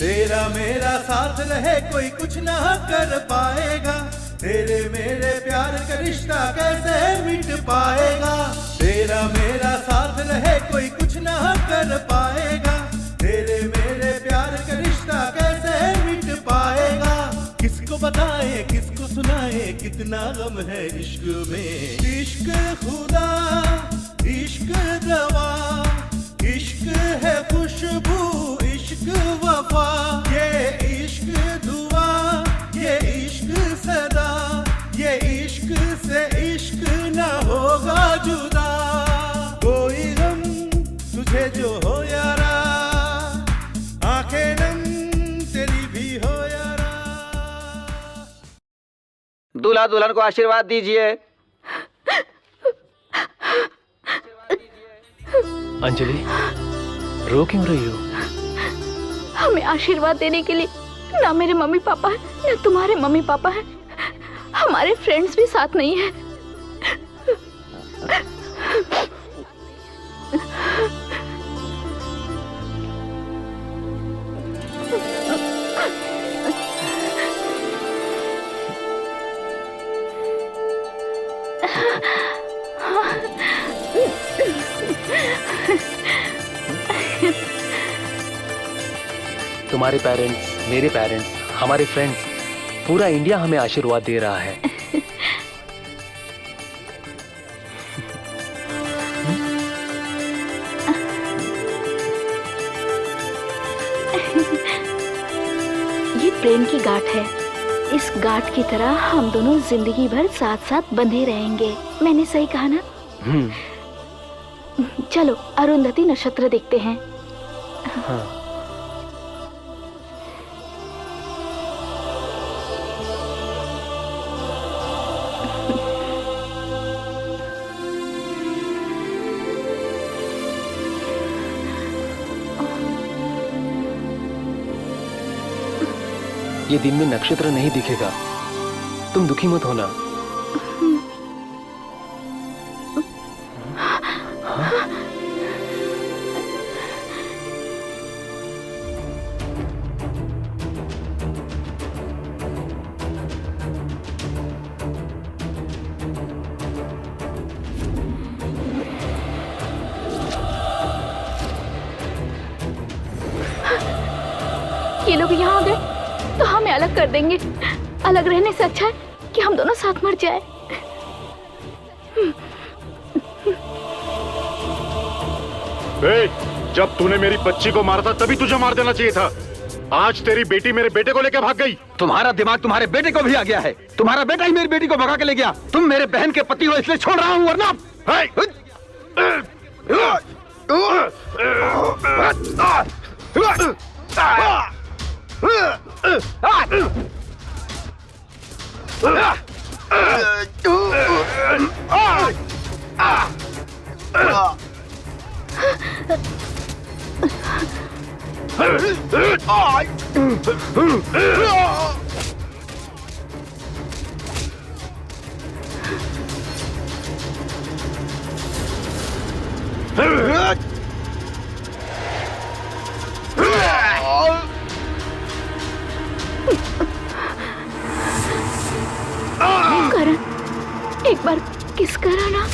तेरा मेरा साथ रहे कोई कुछ ना कर पाएगा, तेरे मेरे प्यार का रिश्ता कैसे मिट पाएगा। तेरा मेरा साथ रहे कोई कुछ ना कर पाएगा, तेरे मेरे प्यार का रिश्ता कैसे मिट पाएगा। किसको बताए किसको सुनाए कितना गम है इश्क में। इश्क खुदा इश्क दवा, इश्क है खुशबू इश्क वफा, ये इश्क दुआ ये इश्क सदा, ये इश्क से इश्क न होगा जुदा। कोई गम तुझे जो हो यारा, आंखें नम तेरी भी हो यारा। दूल्हा दुल्हन को आशीर्वाद दीजिए। अंजलि रो क्यों रही हो? हमें आशीर्वाद देने के लिए ना मेरे मम्मी पापा है ना तुम्हारे मम्मी पापा है, हमारे फ्रेंड्स भी साथ नहीं है। तुम्हारे पेरेंट्स, मेरे पेरेंट्स, हमारे फ्रेंड्स, पूरा इंडिया हमें आशीर्वाद दे रहा है। ये प्रेम की गांठ है, इस गांठ की तरह हम दोनों जिंदगी भर साथ साथ बंधे रहेंगे। मैंने सही कहा ना? चलो अरुंधति नक्षत्र देखते हैं। हाँ। ये दिन में नक्षत्र नहीं दिखेगा, तुम दुखी मत होना। ये लोग यहाँ आ गए तो हमें अलग कर देंगे। अलग रहने से अच्छा है कि हम दोनों साथ मर जाए। जब तूने मेरी बच्ची को मारा था तभी तुझे मार देना चाहिए था। आज तेरी बेटी मेरे बेटे को लेकर भाग गई। तुम्हारा दिमाग तुम्हारे बेटे को भी आ गया है। तुम्हारा बेटा ही मेरी बेटी को भगा के ले गया। तुम मेरे बहन के पति हो इसलिए छोड़ रहा हूँ, वरना करण, एक बार किस करो ना।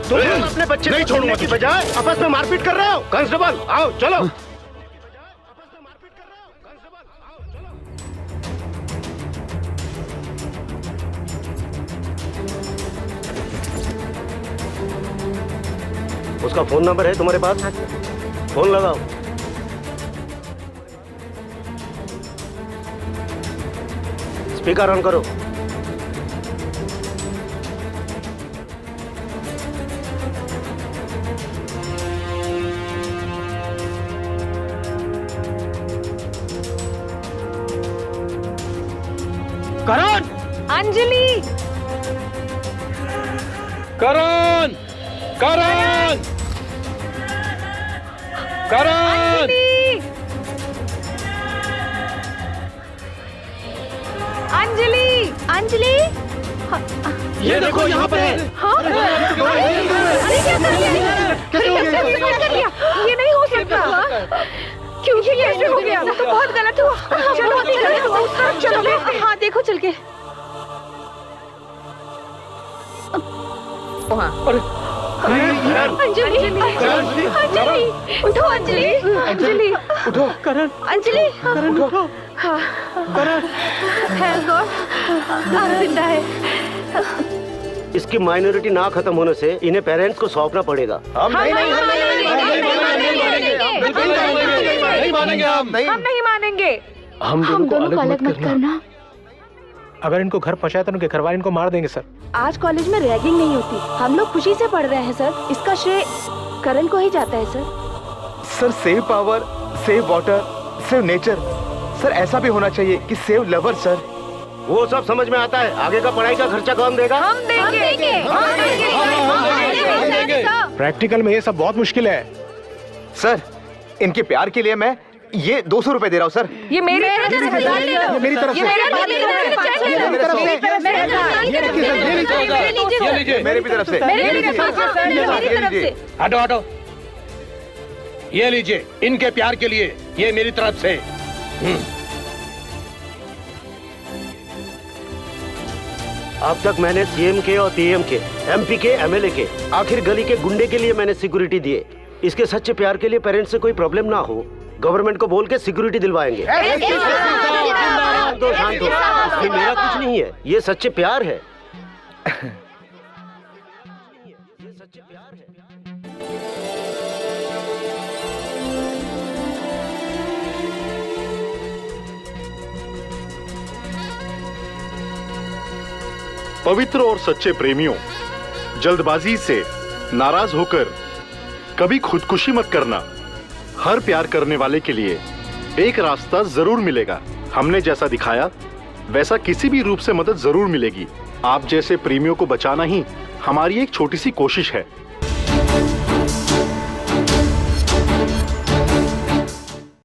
तुम लोग अपने बच्चे नहीं छोड़ने की बजाय आपस में मारपीट कर रहे हो। कांस्टेबल आओ चलो। उसका फोन नंबर है तुम्हारे पास? फोन लगाओ। स्पीकर ऑन करो। करण, अंजलि, करण, करण, करण, अंजलि, अंजलि, ये देखो यहाँ पर है। हाँ? अरे क्या कर लिया? ये नहीं हो सकता। क्यों ये कैसे हो गया? तो बहुत गलत हुआ। चलो चलो, हाँ देखो चल के। अंजलि, अंजलि, उठो अंजलि, अंजलि, उठो करण, अंजलि, करण उठो, करण, थैंक गॉड जिंदा है। इसकी माइनॉरिटी ना खत्म होने से इन्हें पेरेंट्स को सौंपना पड़ेगा। हम नहीं मानेंगे। हम नहीं मानेंगे। हम दोनों को अलग मत करना। अगर इनको घर पहुंचाया तो उनके घर वाले इनको मार देंगे सर। आज कॉलेज में रैगिंग नहीं होती, हम लोग खुशी से पढ़ रहे हैं सर। इसका श्रेय करण को ही जाता है sir. Sir save power, save water, save nature. Sir ऐसा भी होना चाहिए कि सेव लवर सर। वो सब समझ में आता है। आगे का पढ़ाई का खर्चा कौन देगा? हम देंगे। प्रैक्टिकल में ये सब बहुत मुश्किल है सर। इनके प्यार के लिए मैं ये 200 रुपए दे रहा हूँ सर। ये मेरी तरफ से, ये मेरी तरफ से, मेरी भी तरफ से। हटो हटो, ये लीजिए इनके प्यार के लिए, ये मेरी तरफ से। अब तक मैंने सीएम के और पीएम के, एमपी के, एमएलए के, आखिर गली के गुंडे के लिए मैंने सिक्योरिटी दिए। इसके सच्चे प्यार के लिए पेरेंट्स से कोई प्रॉब्लम ना हो, गवर्नमेंट को बोल के सिक्योरिटी दिलवाएंगे। शांत हो, शांत हो। इसमें मेरा कुछ नहीं है, ये सच्चे प्यार है। पवित्र और सच्चे प्रेमियों, जल्दबाजी से नाराज होकर कभी खुदकुशी मत करना। हर प्यार करने वाले के लिए एक रास्ता जरूर मिलेगा। हमने जैसा दिखाया वैसा किसी भी रूप से मदद जरूर मिलेगी। आप जैसे प्रेमियों को बचाना ही हमारी एक छोटी सी कोशिश है।